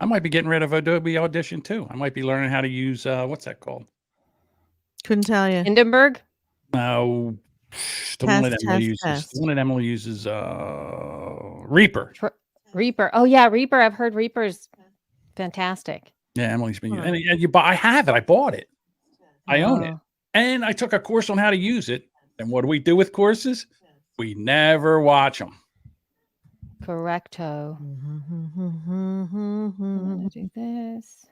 I might be getting rid of Adobe Audition too. I might be learning how to use what's that called? Couldn't tell you. Hindenburg? No, the one that Emily uses. Test. The one that Emily uses, Reaper. Reaper. Oh yeah, Reaper. I've heard Reaper's fantastic. Yeah, Emily's been using it. And I have it. I bought it. I own it. And I took a course on how to use it. And what do we do with courses? We never watch them. Correcto. I'm gonna do this.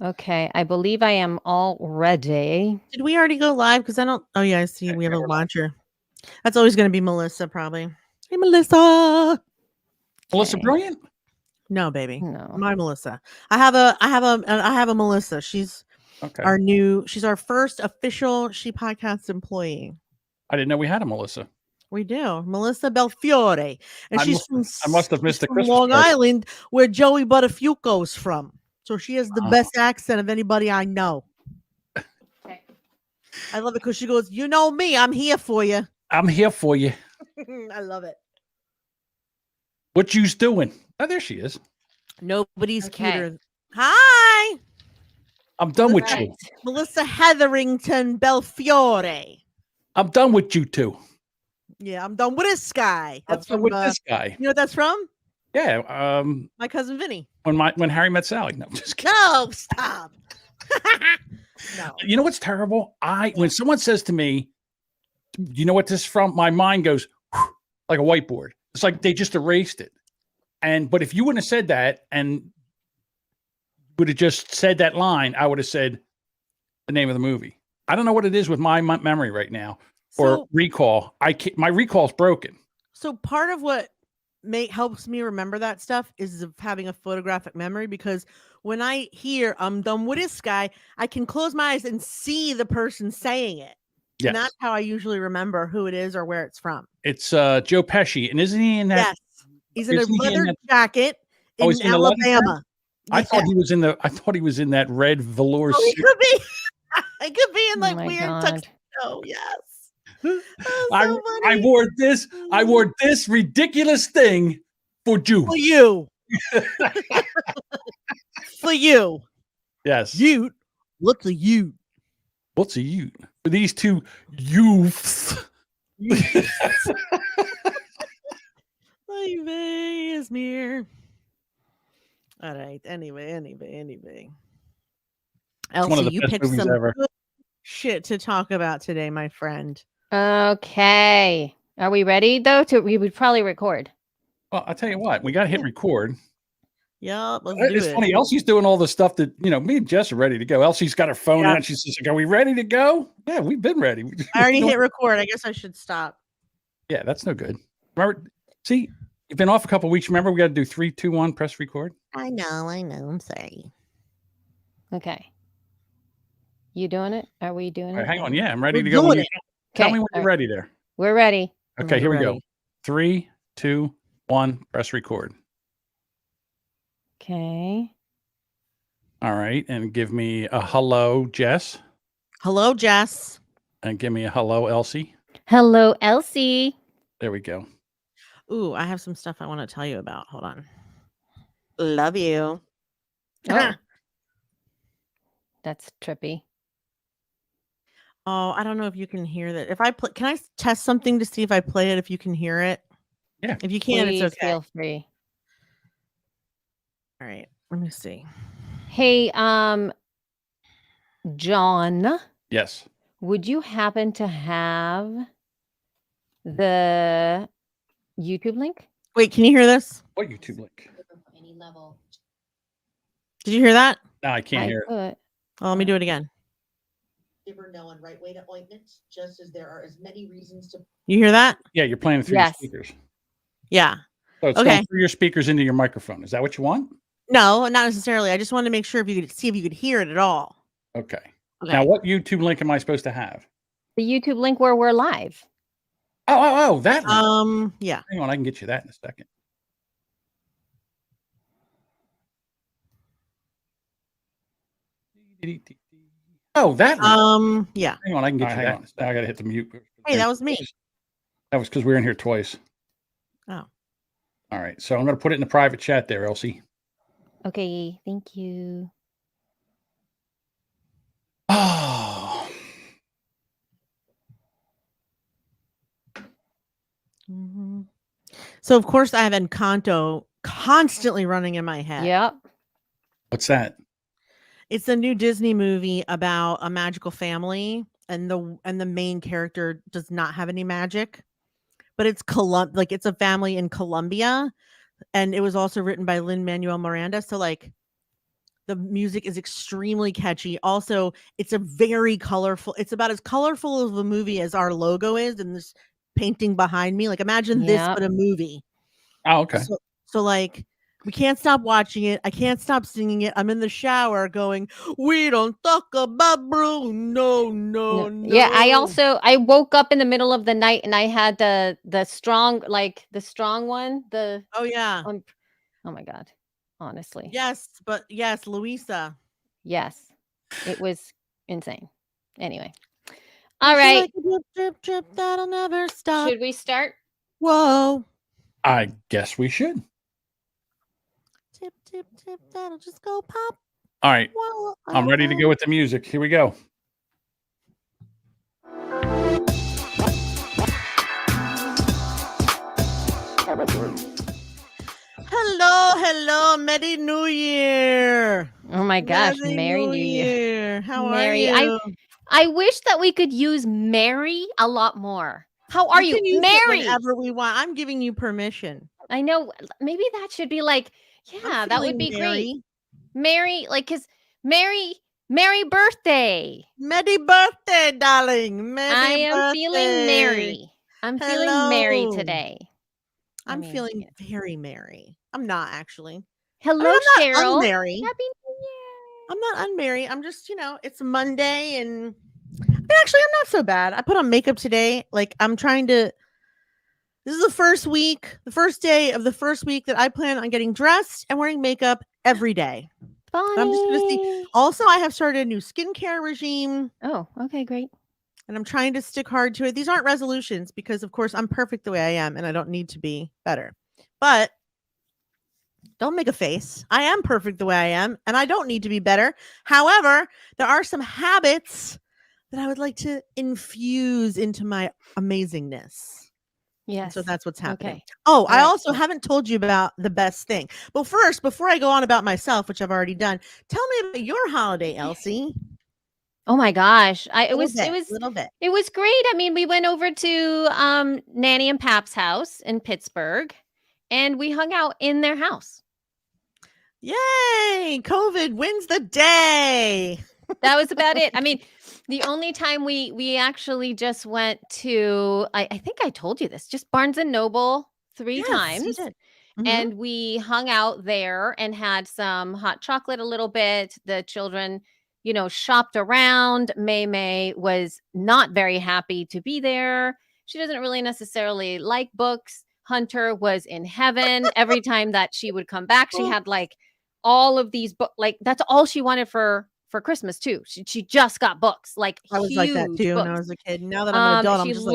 Okay, I believe I am all ready. Did we already go live? Because I don't. Oh yeah, I see. We have a watcher. That's always going to be Melissa, probably. Hey, Melissa. Melissa Brilliant? No, baby. No. My Melissa. I have a Melissa. She's she's our first official She Podcast employee. I didn't know we had a Melissa. We do. Melissa Belfiore. And I must have missed the Christmas Long party. Island, where Joey Buttafuoco's from. So she has the best accent of anybody I know. Okay. I love it because she goes, you know me, I'm here for you. I'm here for you. I love it. What you's doing? Oh, there she is. Nobody's cuter. Hi. I'm done with you. Melissa Hetherington Belfiore. I'm done with you two. Yeah, I'm done with this guy. That's from this guy. You know what that's from? Yeah. My cousin Vinny. When Harry Met Sally. No, just kidding. No, stop. No. You know what's terrible? When someone says to me, you know what this is from? My mind goes like a whiteboard. It's like they just erased it. But if you wouldn't have said that and would have just said that line, I would have said the name of the movie. I don't know what it is with my memory right now or recall. My recall's broken. So part of what helps me remember that stuff is of having a photographic memory, because when I hear I'm done with this guy, I can close my eyes and see the person saying it. Yes. And that's how I usually remember who it is or where it's from. It's Joe Pesci. And isn't he in that? Yes. He's in a leather jacket in Alabama. I thought he was in that red velour suit. He could be. It could be in like weird tuxedo. Yes. I wore this ridiculous thing for you. For you. For you. Yes. You. What's a you? What's a you? For these two youths. Izmir. All right. Anyway. Elsie, you picked some good shit to talk about today, my friend. Okay. Are we ready though? We would probably record. Well, I'll tell you what, we got to hit record. Yeah, it's funny. Elsie's doing all the stuff that, me and Jess are ready to go. Elsie's got her phone out. She's like, are we ready to go? Yeah, we've been ready. I already hit record. I guess I should stop. Yeah, that's no good. Remember, see, you've been off a couple of weeks. Remember, we got to do 3, 2, 1, press record. I know. I'm sorry. Okay. You doing it? Are we doing it? Hang on. Yeah, I'm ready to go. Tell me when you're ready there. We're ready. Okay, here we go. 3, 2, 1, press record. Okay. All right. And give me a hello, Jess. Hello, Jess. And give me a hello, Elsie. Hello, Elsie. There we go. Ooh, I have some stuff I want to tell you about. Hold on. Love you. Oh. That's trippy. Oh, I don't know if you can hear that. If I play, can I test something to see if I play it, if you can hear it? Yeah. If you can, Please it's okay. Feel free. All right. Let me see. Hey, John. Yes. Would you happen to have the YouTube link? Wait, can you hear this? What YouTube link? Any level. Did you hear that? No, I can't hear it. Oh, let me do it again. Never know and right way to ointment, just as there are as many reasons to. You hear that? Yeah, you're playing through your speakers. Yeah. So it's going through your speakers into your microphone. Is that what you want? No, not necessarily. I just wanted to make sure if you could see if you could hear it at all. Okay. Now, what YouTube link am I supposed to have? The YouTube link where we're live. Oh, that link. Yeah. Hang on, I can get you that in a second. Oh, that link. Yeah. Hang on, I can get you that. I got to hit the mute. Hey, that was me. That was because we were in here twice. Oh. All right. So I'm going to put it in the private chat there, Elsie. Okay, thank you. Oh, Mhm. So of course I have Encanto constantly running in my head. Yep. what's that? It's a new Disney movie about a magical family, and the main character does not have any magic, but it's like it's a family in Colombia, and it was also written by Lin-Manuel Miranda. So like the music is extremely catchy. Also, it's a very colorful. It's about as colorful of a movie as our logo is, and this painting behind me. Like imagine this, Yep. but a movie. Oh, okay. So like we can't stop watching it. I can't stop singing it. I'm in the shower going, "We don't talk about Bruno, no, no." Yeah, I woke up in the middle of the night and I had the strong one, Oh yeah. oh my God. Honestly. Yes, but yes, Louisa. Yes. It was insane. Anyway. I All feel right. like a drip, drip, drip that'll never stop. Should we start? Whoa. I guess we should. Tip, tip, tip, that'll just go pop. All right. Whoa. I'm ready to go with the music. Here we go. Hello, Merry New Year. Oh my gosh, Merry New Year. Year. How Mary, are you? I wish that we could use Mary a lot more. How are you? Can use it Mary. whenever we want. I'm giving you permission. I know. Maybe that should be like, yeah, that would be great. Mary, like, cause Merry birthday. Merry birthday, darling. I am feeling merry. I'm feeling merry Hello. today. I'm feeling very merry. I'm not actually. Hello, I'm not Cheryl. unmerry. Happy New Year. I'm not unmerry. I'm just, it's Monday, and actually I'm not so bad. I put on makeup today. Like this is the first day of the first week that I plan on getting dressed and wearing makeup every day. Funny. I'm just going to see. Also, I have started a new skincare regime. Oh, okay, great. And I'm trying to stick hard to it. These aren't resolutions because, of course, I'm perfect the way I am and I don't need to be better. But don't make a face. I am perfect the way I am and I don't need to be better. However, there are some habits that I would like to infuse into my amazingness. Yes. And so that's what's happening. Okay. Oh, I also haven't told you about the best thing. But first, before I go on about myself, which I've already done, tell me about your holiday, Elsie. Oh my gosh. It was great. I mean, we went over to Nanny and Pap's house in Pittsburgh and we hung out in their house. Yay! COVID wins the day. That was about it. I mean, the only time we actually just went to, I think I told you this, just Barnes and Noble 3 times. You did. Mm-hmm. And we hung out there and had some hot chocolate a little bit. The children, shopped around. May was not very happy to be there. She doesn't really necessarily like books. Hunter was in heaven. Every time that she would come back, she had like all of these books. Like that's all she wanted for Christmas too. She just got books. Like I was like that too books. when I was a kid. Now that I'm an adult, I'm just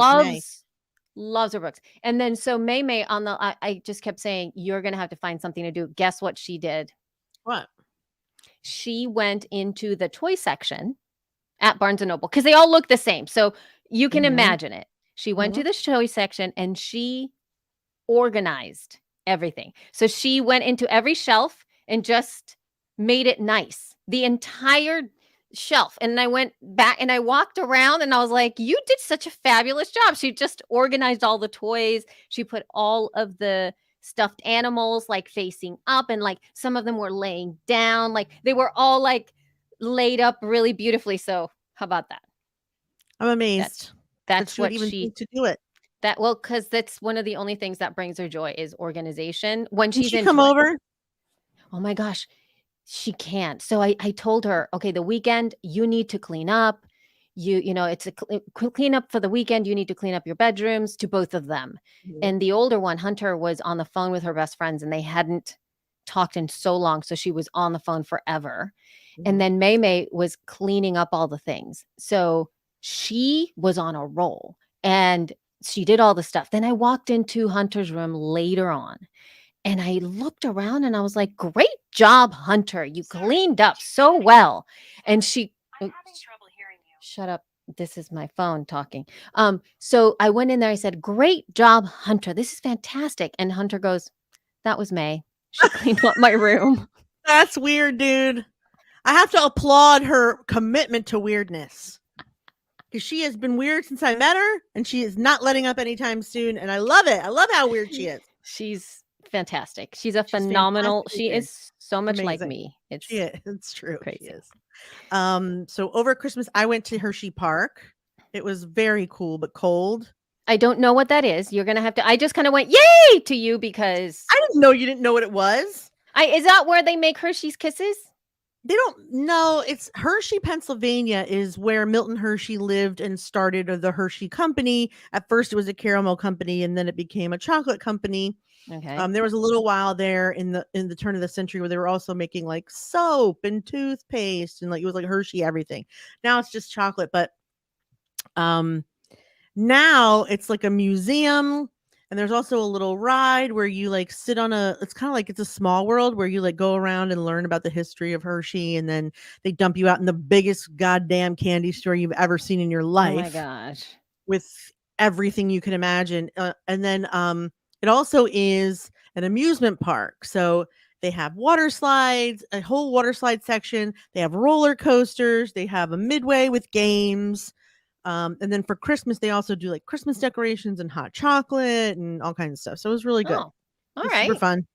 loves her books. And then so May I just kept saying, you're gonna have to find something to do. Guess what she did? What? She went into the toy section at Barnes and Noble because they all look the same. So you can imagine it. She went to the toy section and she organized everything. So she went into every shelf and just made it nice. The entire shelf. And I went back and I walked around and I was like, you did such a fabulous job. She just organized all the toys. She put all of the stuffed animals like facing up and like some of them were laying down. Like they were all like laid up really beautifully. So how about that? I'm amazed. That's what even she to do it. Because that's one of the only things that brings her joy is organization. When she's Can she come over? Oh my gosh, she can't. So I told her, okay, the weekend you need to clean up. It's a clean up for the weekend. You need to clean up your bedrooms, to both of them. Mm-hmm. And the older one, Hunter, was on the phone with her best friends and they hadn't talked in so long. So she was on the phone forever. Mm-hmm. And then May was cleaning up all the things. So she was on a roll and she did all the stuff. Then I walked into Hunter's room later on And I looked around and I was like, great job, Hunter. You cleaned up so well. And she, I'm having trouble hearing you. shut up. This is my phone talking. So I went in there. I said, great job, Hunter. This is fantastic. And Hunter goes, that was May. She cleaned up my room. That's weird, dude. I have to applaud her commitment to weirdness. Because she has been weird since I met her, and she is not letting up anytime soon. And I love it. I love how weird she is. She's fantastic. She's a phenomenal. She fantastic. is so much like Amazing. me. It's She is. It's true. crazy. She is. So over Christmas, I went to Hershey Park. It was very cool, but cold. I don't know what that is. You're gonna have to. I just kind of went yay to you because I didn't know you didn't know what it was. is that where they make Hershey's Kisses? They don't know. It's Hershey, Pennsylvania is where Milton Hershey lived and started the Hershey Company. At first it was a caramel company and then it became a chocolate company. Okay. There was a little while there in the turn of the century where they were also making like soap and toothpaste and like it was like Hershey everything. Now it's just chocolate, but now it's like a museum. And there's also a little ride where you like sit on it's kind of like it's a small world where you like go around and learn about the history of Hershey. And then they dump you out in the biggest goddamn candy store you've ever seen in your life. Oh my gosh. With everything you can imagine. And then it also is an amusement park. So they have water slides, a whole water slide section. They have roller coasters. They have a midway with games. And then for Christmas, they also do like Christmas decorations and hot chocolate and all kinds of stuff. So it was really good. Oh, all It was right. super fun.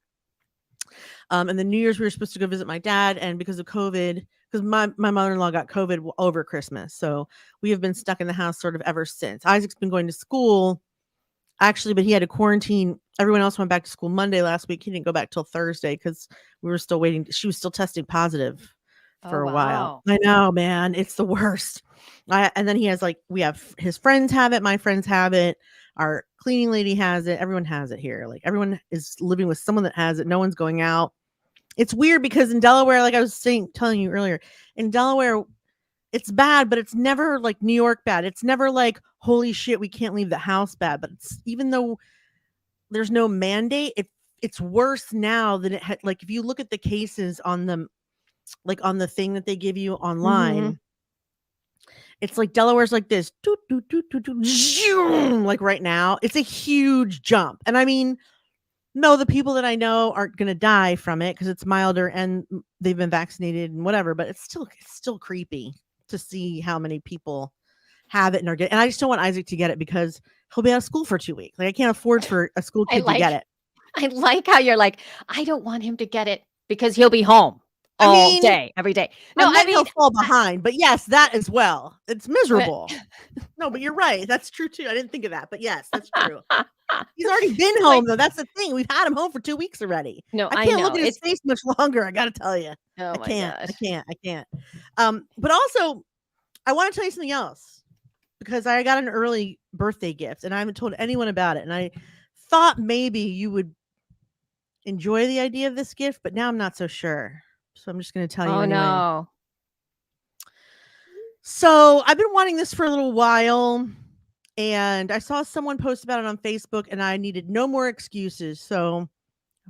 And then New Year's, we were supposed to go visit my dad. And because of COVID, because my mother-in-law got COVID over Christmas. So we have been stuck in the house sort of ever since. Isaac's been going to school, actually, but he had to quarantine. Everyone else went back to school Monday last week. He didn't go back till Thursday because we were still waiting. She was still testing positive for a while. I know, man. It's the worst. And then he has we have his friends have it. My friends have it. Our cleaning lady has it. Everyone has it here. Like everyone is living with someone that has it. No one's going out. It's weird because in Delaware, like I was telling you earlier, in Delaware, it's bad, but it's never like New York bad. It's never like, holy shit, we can't leave the house bad. But it's, even though there's no mandate, it's worse now than it had. Like if you look at the cases on them, like on the thing that they give you online, it's like Delaware's like this, like right now, it's a huge jump. And I mean, no, the people that I know aren't going to die from it because it's milder and they've been vaccinated and whatever, but it's still creepy to see how many people have it and are getting. And I just don't want Isaac to get it because he'll be out of school for 2 weeks. Like I can't afford for a school kid to get it. I like how you're like, I don't want him to get it because he'll be home all day, every day. No, I mean, he'll fall behind, but yes, that as well. It's miserable. No, but you're right. That's true too. I didn't think of that, but yes, that's true. He's already been home though. That's the thing. We've had him home for 2 weeks already. No, I can't look at his face much longer. I got to tell you. Oh I can't. But also, I want to tell you something else because I got an early birthday gift and I haven't told anyone about it. And I thought maybe you would enjoy the idea of this gift, but now I'm not so sure. So I'm just going to tell you. Oh, anyway. no. So I've been wanting this for a little while and I saw someone post about it on Facebook and I needed no more excuses. So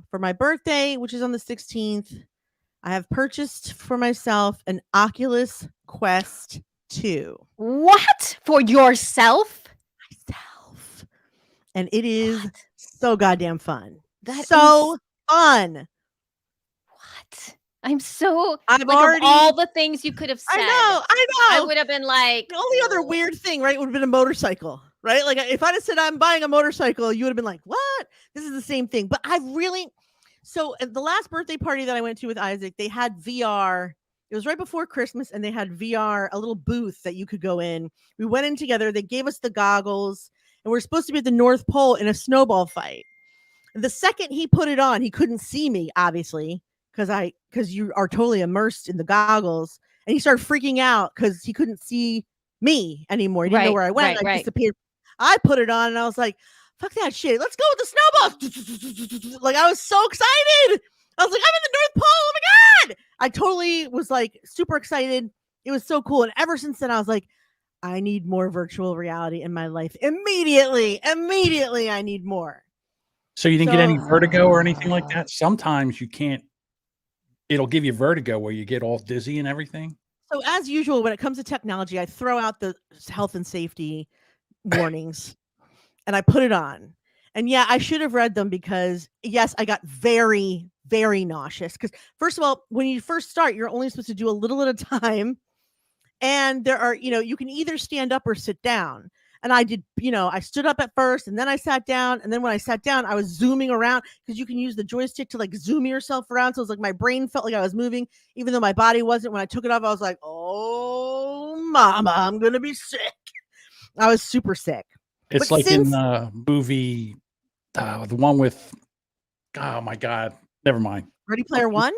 for my birthday, which is on the 16th, I have purchased for myself an Oculus Quest 2. What? For yourself? Myself. And it is so goddamn fun. That so fun. What? I'm so I've like already of all the things you could have said. I know. I would have been like the only other weird thing, right, would have been a motorcycle, right? Like if I'd have said I'm buying a motorcycle, you would have been like, what? This is the same thing. But so at the last birthday party that I went to with Isaac, they had VR. It was right before Christmas and they had VR, a little booth that you could go in. We went in together. They gave us the goggles and we're supposed to be at the North Pole in a snowball fight. The second he put it on, he couldn't see me, obviously, because you are totally immersed in the goggles. And he started freaking out because he couldn't see me anymore. He didn't know where I went. I disappeared. I put it on and I was like, fuck that shit. Let's go with the snowballs. Like I was so excited. I was like, I'm in the North Pole. Oh my God. I totally was like super excited. It was so cool. And ever since then, I was like, I need more virtual reality in my life. Immediately, I need more. So you didn't get any So- vertigo or anything like that? Sometimes you can't. It'll give you vertigo where you get all dizzy and everything. So as usual, when it comes to technology, I throw out the health and safety warnings and I put it on. And yeah, I should have read them because yes, I got very, very nauseous. Because first of all, when you first start, you're only supposed to do a little at a time. And there are, you can either stand up or sit down. And I did, I stood up at first and then I sat down. And then when I sat down, I was zooming around because you can use the joystick to like zoom yourself around. So it was like my brain felt like I was moving, even though my body wasn't. When I took it off, I was like, oh, mama, I'm going to be sick. I was super sick. It's But like in since- the movie, the one with, oh my God, never mind. Ready Player One?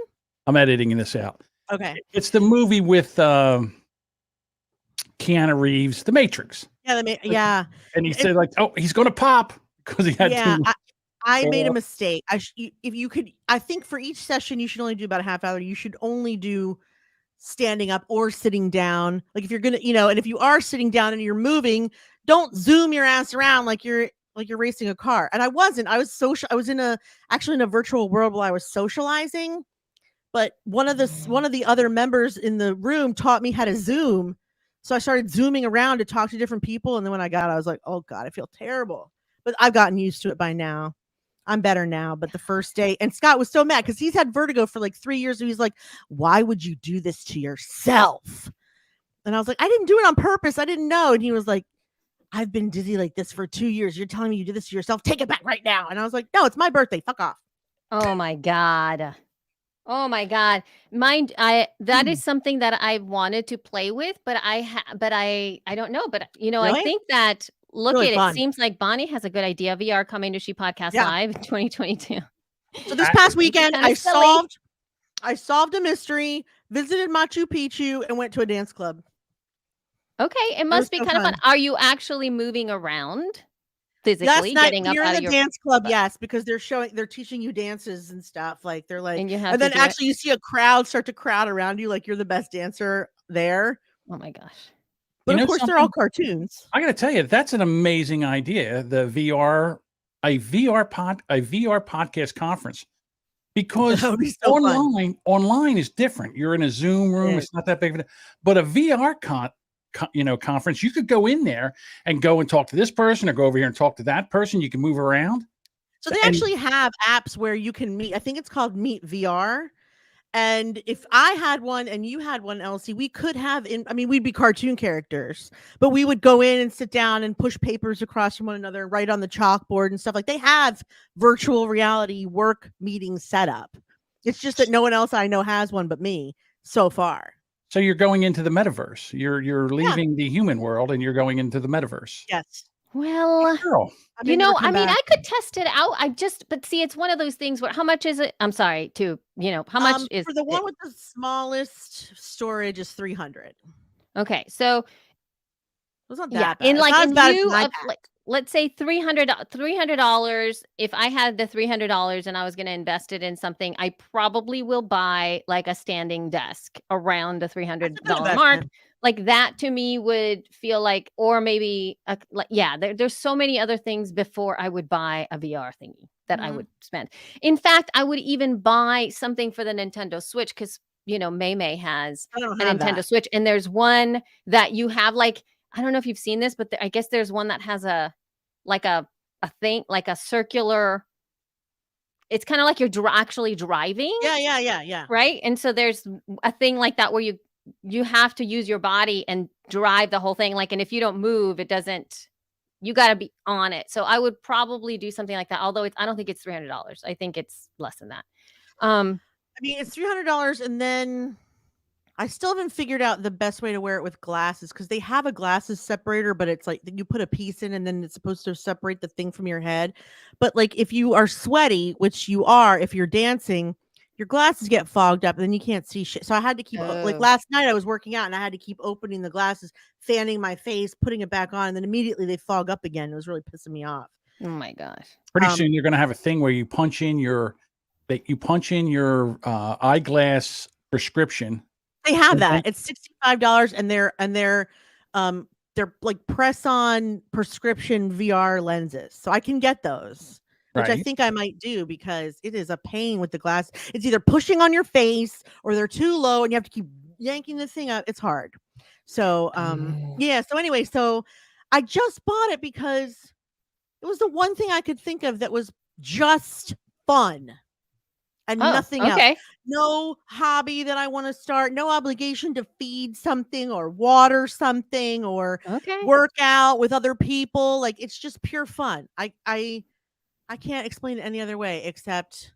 I'm editing this out. Okay. It's the movie with Keanu Reeves, The Matrix. Yeah. And he said like, oh, he's going to pop because he had Yeah. to. I made a mistake. If you could, I think for each session, you should only do about a half hour. You should only do standing up or sitting down. Like if you're going to, and if you are sitting down and you're moving, don't zoom your ass around like you're racing a car. And I wasn't. I was actually in a virtual world while I was socializing. But one of the other members in the room taught me how to zoom. So I started zooming around to talk to different people. And then when I got, I was like, oh God, I feel terrible. But I've gotten used to it by now. I'm better now. But the first day, and Scott was so mad because he's had vertigo for like 3 years. And he's like, why would you do this to yourself? And I was like, I didn't do it on purpose. I didn't know. And he was like, I've been dizzy like this for 2 years. You're telling me you did this to yourself? Take it back right now. And I was like, no, it's my birthday. Fuck off. Oh my God. Oh my God. That is something that I wanted to play with, but I don't know. But I Really? think that Really it fun. seems like Bonnie has a good idea. VR coming to She Podcast Yeah. Live in 2022. So this past weekend, kinda I silly. solved a mystery, visited Machu Picchu, and went to a dance club. Okay, it was must be so kind of fun. fun. Are you actually moving around Last physically, night, getting up you're out in of the your dance club, yes, because they're teaching you dances and stuff. Like they're like, and you have and to then do it? actually you see a crowd start to crowd around you, like you're the best dancer there. Oh my gosh. But You know of course, they're all something? cartoons. I got to tell you, that's an amazing idea. The a VR podcast conference, because That would be so fun. online is different. You're in a Zoom room; is. it's not that big of a. But a VR conference, you could go in there and go and talk to this person, or go over here and talk to that person. You can move around. So they actually have apps where you can meet. I think it's called Meet VR. And if I had one and you had one, Elsie, we could have we'd be cartoon characters, but we would go in and sit down and push papers across from one another and write on the chalkboard and stuff. Like they have virtual reality work meetings set up. It's just that no one else I know has one but me so far. So you're going into the metaverse. You're leaving the human world and you're going into the metaverse. Yes. Well, Girl, I may never come back. I could test it out. But see, it's one of those things where how much is it? I'm sorry, how much is for the one it? with the smallest storage is 300. Okay, so It's not that yeah, bad. in It's like not as in bad as lieu an of iPad. like let's say $300. If I had the $300 and I was going to invest it in something, I probably will buy like a standing desk around the $300 That's a good mark. investment. Like that to me would feel like, or maybe there's so many other things before I would buy a VR thingy that I Mhm. would spend. In fact, I would even buy something for the Nintendo Switch because May has I don't a have Nintendo that. Switch, and there's one that you have like I don't know if you've seen this, but I guess there's one that has a thing like a circular. It's kind of like you're actually driving. Yeah. Right. And so there's a thing like that where you have to use your body and drive the whole thing. Like, and if you don't move, it doesn't, you got to be on it. So I would probably do something like that. Although I don't think it's $300. I think it's less than that. It's $300, and then I still haven't figured out the best way to wear it with glasses because they have a glasses separator, but it's like you put a piece in and then it's supposed to separate the thing from your head. But like if you are sweaty, which you are, if you're dancing, your glasses get fogged up and then you can't see shit. So I had to keep like Oh. last night I was working out and I had to keep opening the glasses, fanning my face, putting it back on, and then immediately they fog up again. It was really pissing me off. Oh my gosh. pretty soon you're going to have a thing where you punch in your eyeglass prescription. They have And that. then- It's $65 and they're like press on prescription VR lenses. So I can get those. which I Right. think I might do because it is a pain with the glass. It's either pushing on your face or they're too low and you have to keep yanking the thing up. It's hard. So, yeah. So anyway, so I just bought it because it was the one thing I could think of that was just fun and Oh, nothing else. okay. No hobby that I want to start, no obligation to feed something or water something or Okay. work out with other people. Like it's just pure fun. I can't explain it any other way except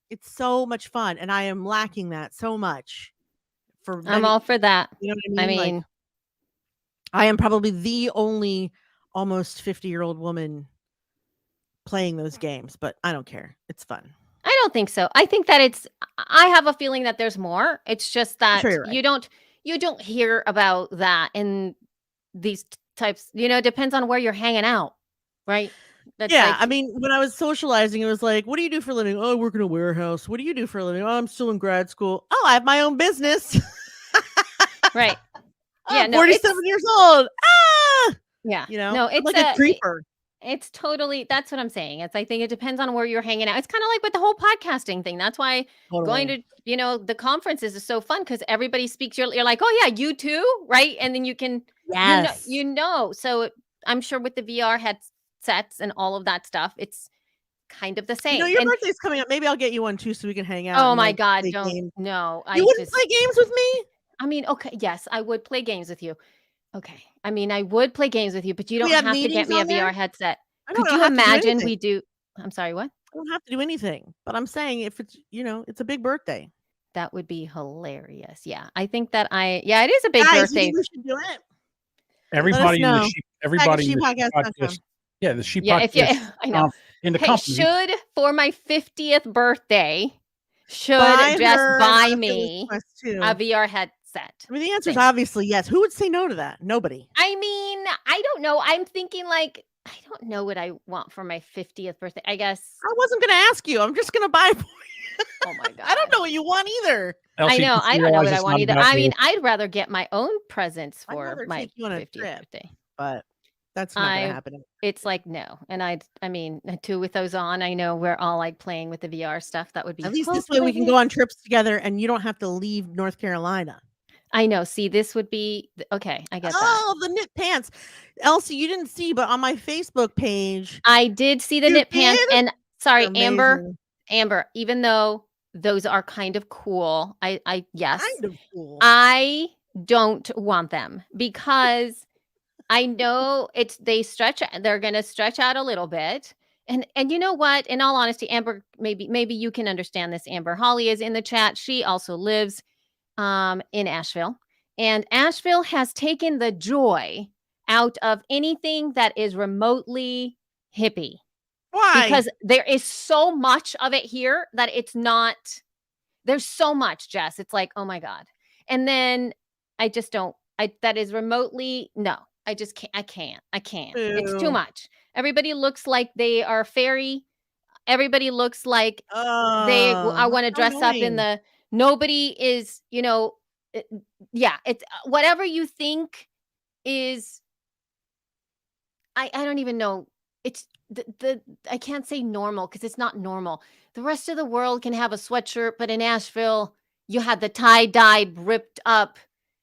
it's so much fun and I am lacking that so much for I'm many, all for that. you know what I I mean? Like mean, I am probably the only almost 50-year-old woman playing those games, but I don't care. It's fun. I don't think so. I think that I have a feeling that there's more. It's just I'm that sure you're right. you don't hear about that in these types, it depends on where you're hanging out, right? That's Yeah, like, I mean, when I was socializing, it was like, "What do you do for a living?" "Oh, I work in a warehouse." "What do you do for a living?" "Oh, I'm still in grad school." "Oh, I have my own business." right. "Oh, Yeah, I'm no, 47 years old." Ah, yeah. you know, No, I'm like a creeper. it's totally, that's what I'm saying. I think it depends on where you're hanging out. It's kind of like with the whole podcasting thing. That's why going Totally. to, the conferences is so fun because everybody speaks. You're like, oh yeah, you too, right? And then you can, Yes. So I'm sure with the VR headsets and all of that stuff, it's kind of the You know, same. your And birthday's coming up. Maybe I'll get you one too, so we can hang out oh and my like God, play don't, games. no, You wouldn't play games with me? I mean, okay, yes, I would play games with you. Okay. I mean, I would play games with you, but you Do we don't have have to get meetings me a on there? VR headset. I Could don't you have to do imagine anything. we do? I'm sorry, what? I don't have to do anything. But I'm saying if it's, it's a big birthday. That would be hilarious. Yeah. I think that it is a big Guys, you birthday. think we should do it? Everybody in the know. sheep, everybody in the sheep Packageshepodcast.com. podcast, yeah, the sheep Yeah, if you podcast I know. in the Hey, company. should for my 50th birthday, should Buy Jess her an buy Oculus me Quest 2. a VR headset? I mean, the answer is thing? obviously yes. Who would say no to that? Nobody. I mean, I don't know. I'm thinking like, I don't know what I want for my 50th birthday. I guess. I wasn't going to ask you. I'm just going to buy for you. Oh my God. I don't know what you want either. Elsie, I know. just I don't know realize what I it's want not either. about I mean, you. I'd rather get my own presents I'd for rather my take you on a 50th trip. birthday. But that's not going to happen. It's like, no. And I mean, too, with those on, I know we're all like playing with the VR stuff. That would be At least this way we can go on trips together and you don't have to leave North Carolina. I know. See, this would be okay. I get that. Oh, the knit pants. Elsie, you didn't see, but on my Facebook page, I did see the You knit pants. did? And sorry, they're Amber, amazing. even though those are kind of cool, yes, Kind of cool. I don't want them because I know they're going to stretch out a little bit. And you know what? In all honesty, Amber, maybe you can understand this. Amber Holly is in the chat. She also lives in Asheville. And Asheville has taken the joy out of anything that is remotely hippie. Why? Because there is so much of it here that it's not, there's so much, Jess. It's like, oh my God. And then I just don't, that is remotely, no, I just can't, I can't. It's too Boo. much. Everybody looks like they are fairy. Everybody looks like I want to dress up in the, nobody is, it's whatever you think is, I don't even know. It's I can't say normal because it's not normal. The rest of the world can have a sweatshirt, but in Asheville, you had the tie-dyed, ripped up,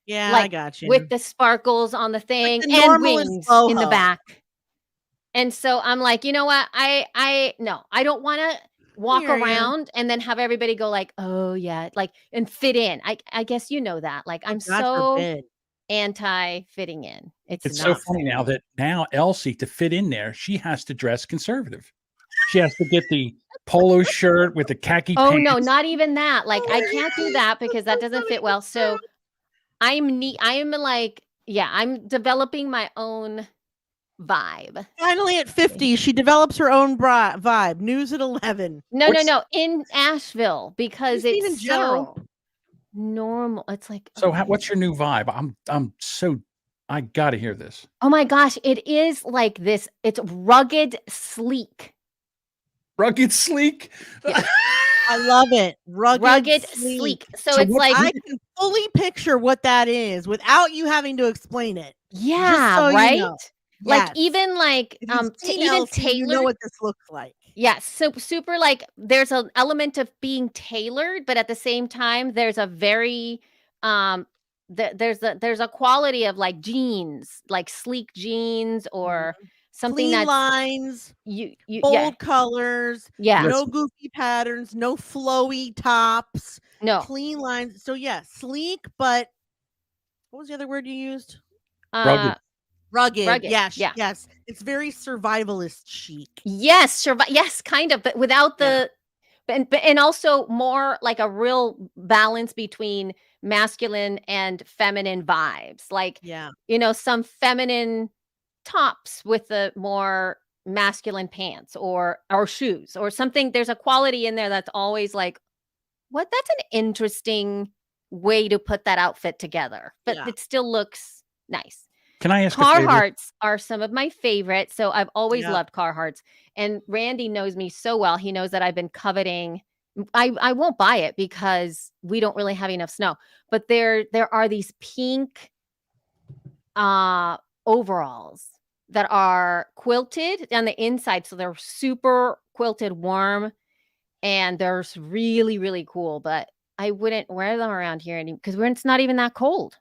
Yeah, like, I got you. with the sparkles on the thing the and normal is wings in the boho. back. And so I'm like, you know what? No, I don't want to walk Hear ya. around and then have everybody go like, oh yeah, like, and fit in. I guess you know that. Like, I'm God so forbid. anti-fitting in. It's so nuts. funny now that Elsie, to fit in there, she has to dress conservative. She has to get the polo shirt with the khaki Oh pants. no, not even that. Like, Oh I my can't do God, that because that that's doesn't not fit even well. So true. I'm like, yeah, I'm developing my own vibe. Finally at 50, she develops her own vibe. News at 11. No, in Asheville because Just mean in it's so general. normal. It's like, So okay. what's your new vibe? I got to hear this. Oh my gosh, it is like this. It's rugged, sleek. Rugged sleek. Yeah. I love it. Rugged, sleek. So it's like, I can fully picture what that is without you having to explain it. yeah, so you right? know. Like Yes. even like If you've to seen even Elsie, you know tailor. what this looks like. Yeah, so super like there's an element of being tailored, but at the same time, there's a very there's a quality of like jeans, like sleek jeans or something Clean that's lines, you yeah, bold colors, yeah. no Listen, goofy patterns, no flowy tops, No. clean lines. So yeah, sleek, but what was the other word you used? Uh rugged. Rugged. rugged. Yes, Yeah. yes. It's very survivalist chic. Yes, yes, kind of, but without Yeah. the and also more like a real balance between masculine and feminine vibes. Like, Yeah. some feminine tops with the more masculine pants or shoes or something. There's a quality in there that's always like, what? That's an interesting way to put that outfit together, but Yeah. it still looks nice. Can I ask a favor? Carhartts are some of my favorites. So I've always Yep. loved Carhartts. And Randy knows me so well. He knows that I've been coveting. I won't buy it because we don't really have enough snow. But there are these pink overalls that are quilted on the inside. So they're super quilted warm and they're really, really cool. But I wouldn't wear them around here because it's not even that cold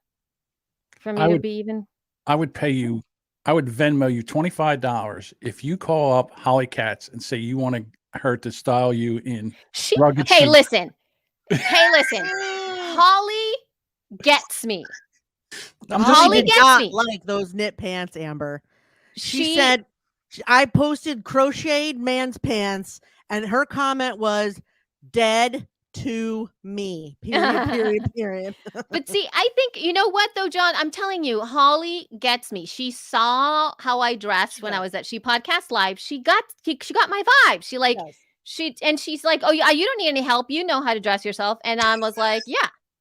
for me I to would be even. I would pay you. I would Venmo you $25 if you call up Holly Katz and say you want her to style you in rugged Hey, chic. listen. Holly gets me. I'm just Holly saying. gets not me. like those knit pants, Amber. She She said I posted crocheted man's pants, and her comment was dead to me. Period. Period. Period. But see, I think you know what though, John. I'm telling you, Holly gets me. She saw how I dressed when I was at She Podcast Live. She got my vibe. She like Yes. she's like, oh yeah, you don't need any help. You know how to dress yourself. And I was like, yeah,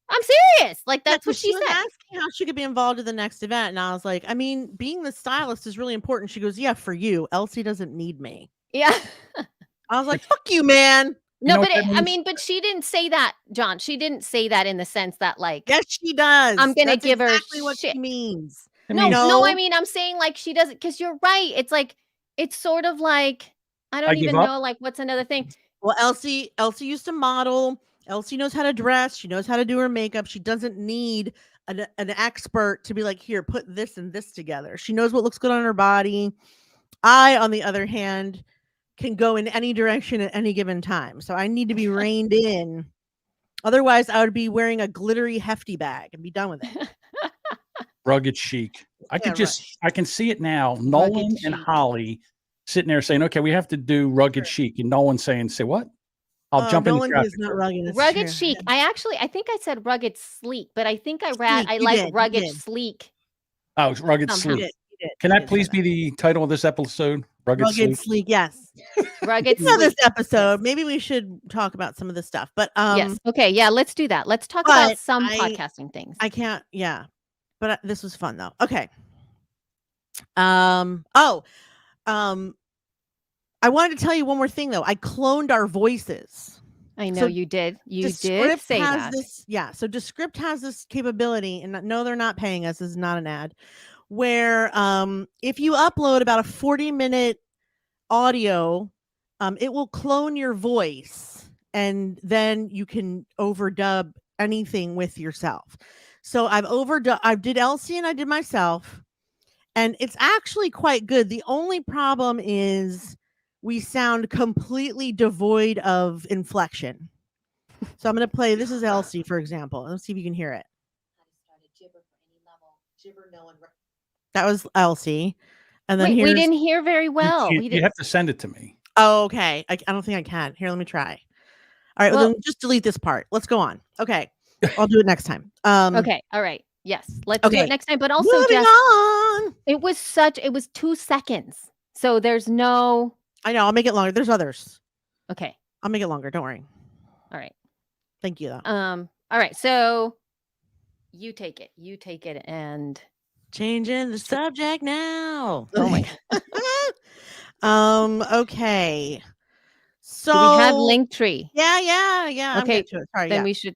I'm serious. Like that's what she was said. asking how she could be involved in the next event, and I was like, I mean, being the stylist is really important. She goes, yeah, for you. Elsie doesn't need me. Yeah. I was like, fuck you, man. No, know but what that I means? mean, but she didn't say that, John. She didn't say that in the sense that like Yes, she does. I'm gonna That's give her exactly what shit. she means. It No, means no, I mean, I'm saying like she doesn't because you're right. It's like it's sort of like I don't I give even up. know like what's another thing. Well, Elsie used to model. Elsie knows how to dress. She knows how to do her makeup. She doesn't need an expert to be like, here, put this and this together. She knows what looks good on her body. I, on the other hand, can go in any direction at any given time. So I need to be reined in. Otherwise, I would be wearing a glittery hefty bag and be done with it. rugged chic. I can see it now. Nolan and chic. Holly sitting there saying, okay, we have to do rugged chic. And Nolan saying, say what? I'll jump in the Nolan traffic. is not rugged. It's Rugged true. chic. I think I said rugged sleek, but I think I You like did, you rugged did. sleek. Oh, it's rugged Somehow. sleek. You did, Can you that did please say be the title of this episode? Rugged that. Rugged sleek. sleek, yes. Rugged You know this sleek. episode. Maybe we should talk about some of this stuff. But Yes. Okay. Yeah. Let's do that. Let's talk but about some I- podcasting things. I can't. Yeah, but this was fun though. Okay. I wanted to tell you one more thing though. I cloned our voices. I know so you did. You did Descript say has that. this. Yeah. So Descript has this capability, and no, they're not paying us. This is not an ad. Where if you upload about a 40-minute audio, it will clone your voice, and then you can overdub anything with yourself. So I did Elsie and I did myself, and it's actually quite good. The only problem is we sound completely devoid of inflection. So I'm going to play. This is Elsie, for example. Let's see if you can hear it. That was Elsie. And then Wait, we here's. didn't hear very well. You have to send it to me. Oh, okay. I don't think I can. Here, let me try. All right. Well, then just delete this part. Let's go on. Okay. I'll do it next time. Okay. All right. Yes. Let's do okay. it next time. But also, Moving Jess, on. it was 2 seconds. So there's no. I know. I'll make it longer. There's others. Okay. I'll make it longer. Don't worry. All right. Thank you, though. All right. So you take it and changing the subject now. Oh my god. Okay. So do we have Linktree? Yeah. Okay. To it. Sorry, then yeah. we should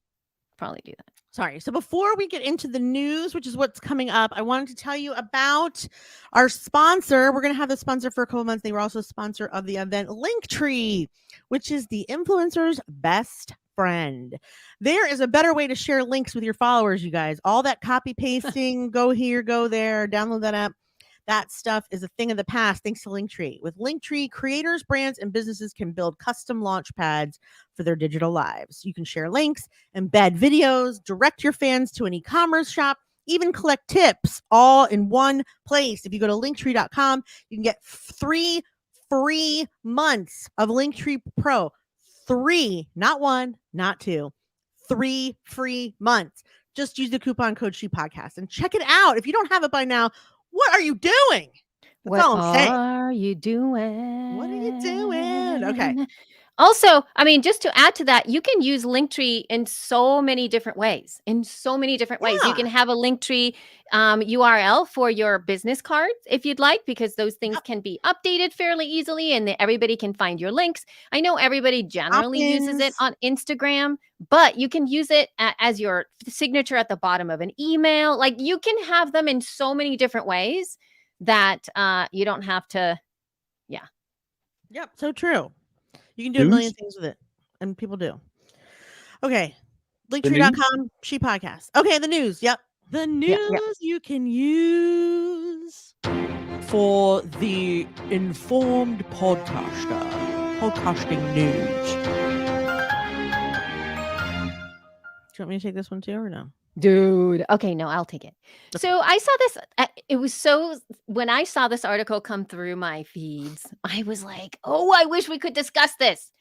probably do that. Sorry. So before we get into the news, which is what's coming up, I wanted to tell you about our sponsor. We're going to have the sponsor for a couple months. They were also a sponsor of the event Linktree, which is the influencer's best friend. There is a better way to share links with your followers, you guys. All that copy pasting, go here, go there, download that app. That stuff is a thing of the past thanks to Linktree. With Linktree, creators, brands, and businesses can build custom launch pads for their digital lives. You can share links, embed videos, direct your fans to an e-commerce shop, even collect tips all in one place. If you go to linktree.com, you can get 3 free months of Linktree Pro. 3, not 1, not 2. 3 free months. Just use the coupon code ShePodcast and check it out. If you don't have it by now, what are you doing? That's all I'm saying. Are you doing? What are you doing? Okay. Also, I mean, just to add to that, you can use Linktree in so many different ways. You Yeah. can have a Linktree URL for your business cards if you'd like, because those things can be updated fairly easily and everybody can find your links. I know everybody generally uses it on Instagram, but you can use it as your signature at the bottom of an email. Like, you can have them in so many different ways that you don't have to. Yeah. Yep. So true. You can do a million things with it, and people do. Okay. Linktree.com, ShePodcast. Okay, the news. Yep. The news you can use for the informed podcaster. Podcasting news. Do you want me to take this one too or no? Dude. Okay, no, I'll take it. So I saw this. When I saw this article come through my feeds, I was like, oh, I wish we could discuss this.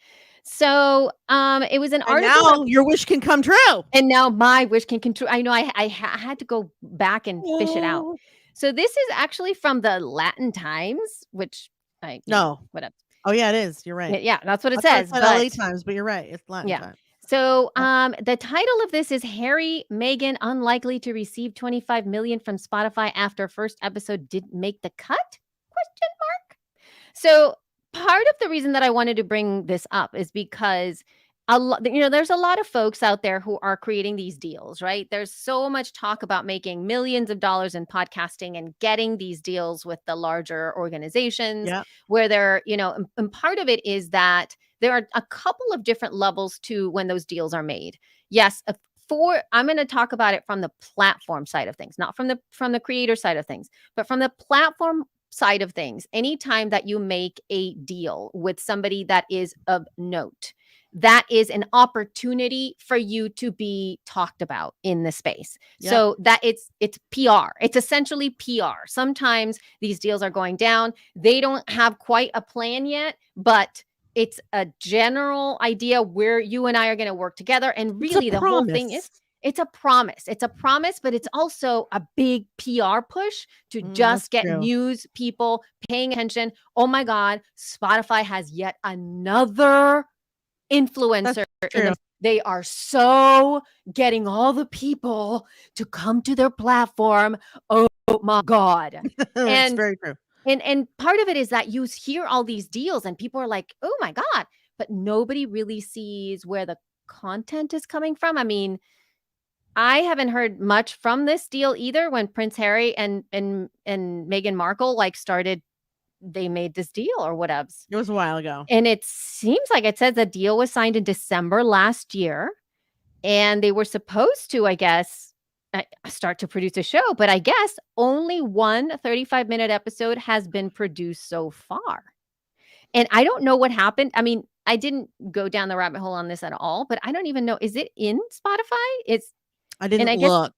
So it was an article. Now your wish can come true. And now my wish can come true. I know I had to go back and fish it out. So this is actually from the Latin Times, which whatever. Oh yeah, it is. You're right. Yeah, that's what it says. But LA Times, but you're right. It's Latin Times. So the title of this is Harry, Meghan unlikely to receive $25 million from Spotify after first episode didn't make the cut? ? So part of the reason that I wanted to bring this up is because there's a lot of folks out there who are creating these deals, right? There's so much talk about making millions of dollars in podcasting and getting these deals with the larger organizations where they're, and part of it is that there are a couple of different levels to when those deals are made. Yes, I'm going to talk about it from the platform side of things, not from the creator side of things, but from the platform side of things. Anytime that you make a deal with somebody that is of note, that is an opportunity for you to be talked about in the space. So that it's PR. It's essentially PR. Sometimes these deals are going down. They don't have quite a plan yet, but it's a general idea where you and I are going to work together. And really the whole thing is, it's a promise. It's a promise, but it's also a big PR push to just get news people paying attention. Oh my God, Spotify has yet another influencer. They are so getting all the people to come to their platform. Oh my God. It's very true. And part of it is that you hear all these deals and people are like, oh my God, but nobody really sees where the content is coming from. I mean, I haven't heard much from this deal either. When Prince Harry and Meghan Markle they made this deal or whatever. It was a while ago. And it seems like it says the deal was signed in December last year. And they were supposed to, I guess, start to produce a show. But I guess only one 35-minute episode has been produced so far. And I don't know what happened. I mean, I didn't go down the rabbit hole on this at all, but I don't even know. Is it in Spotify? I didn't look.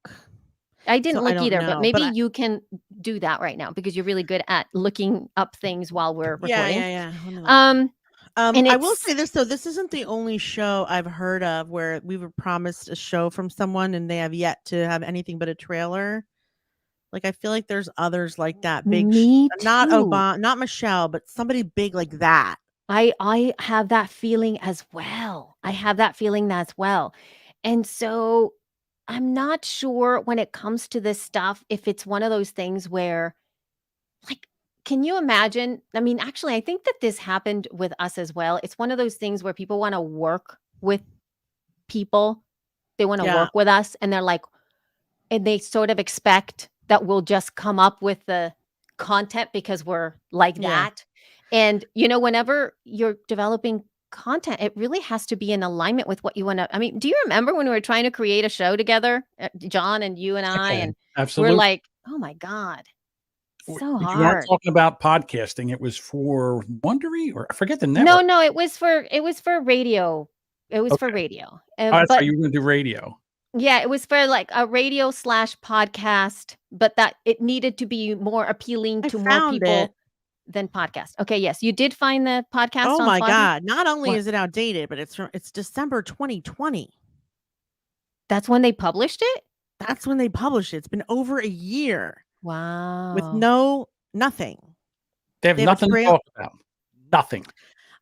I didn't look either, but maybe you can do that right now because you're really good at looking up things while we're recording. Yeah. And I will say this though, this isn't the only show I've heard of where we were promised a show from someone and they have yet to have anything but a trailer. Like I feel like there's others like that. Big, not Obama, not Michelle, but somebody big like that. I have that feeling as well. And so I'm not sure when it comes to this stuff, if it's one of those things where, like, can you imagine? I mean, actually, I think that this happened with us as well. It's one of those things where people want to work with people They want to Yeah. work with us, and they're like, and they sort of expect that we'll just come up with the content because we're like Yeah. that. And whenever you're developing content, it really has to be in alignment with what you want to. I mean, do you remember when we were trying to create a show together, John and you and I, Yeah, and we're absolutely. like, oh my God, so You weren't hard. talking about podcasting. It was for Wondery, or I forget the No, network. no, it was for radio. It was for Okay. radio. Oh, that's right. But You were going to do radio. yeah, it was for like a radio / podcast, but that it needed to be more appealing I to more found people it. than podcast. Okay, yes, you did find the podcast Oh on my Spotify? God. Not only What? is it outdated, but it's December 2020. That's when they published it? That's when they published it. It's been over a year with Wow. nothing. They have They have a nothing to trail. talk about. Nothing.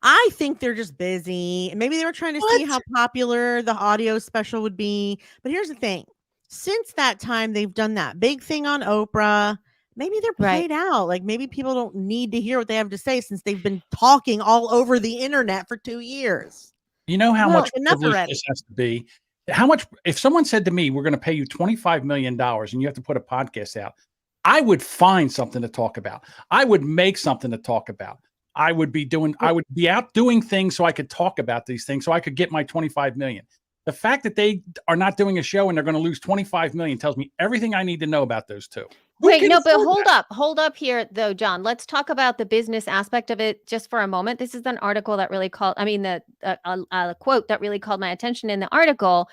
I think they're just busy. Maybe they were trying to see how popular the audio special would be. But here's the thing. Since that time, they've done that big thing on Oprah. Maybe they're Right. played out. Like maybe people don't need to hear what they have to say since they've been talking all over the internet for 2 years. You know how Well, much enough privilege already. this has to be? How much, if someone said to me, we're going to pay you $25 million and you have to put a podcast out, I would find something to talk about. I would make something to talk about. I would be out doing things so I could talk about these things so I could get my 25 million. The fact that they are not doing a show and they're going to lose 25 million tells me everything I need to know about those two. Who Wait, can no, but afford that? hold up here though, John. Let's talk about the business aspect of it just for a moment. This is an article that really a quote that really called my attention in the article.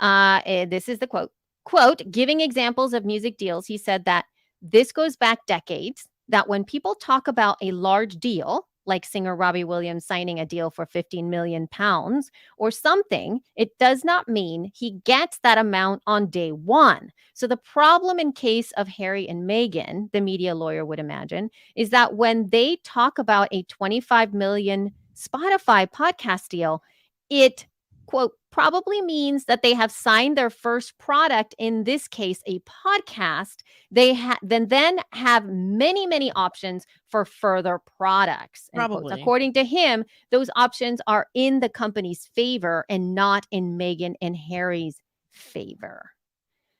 This is the quote, giving examples of music deals. He said that this goes back decades, that when people talk about a large deal, like singer Robbie Williams signing a deal for 15 million pounds or something, it does not mean he gets that amount on day one. So the problem in case of Harry and Meghan, the media lawyer would imagine, is that when they talk about a 25 million Spotify podcast deal, it, quote, probably means that they have signed their first product, in this case, a podcast. They then have many options for further products. End quotes. Probably. According to him, those options are in the company's favor and not in Meghan and Harry's favor.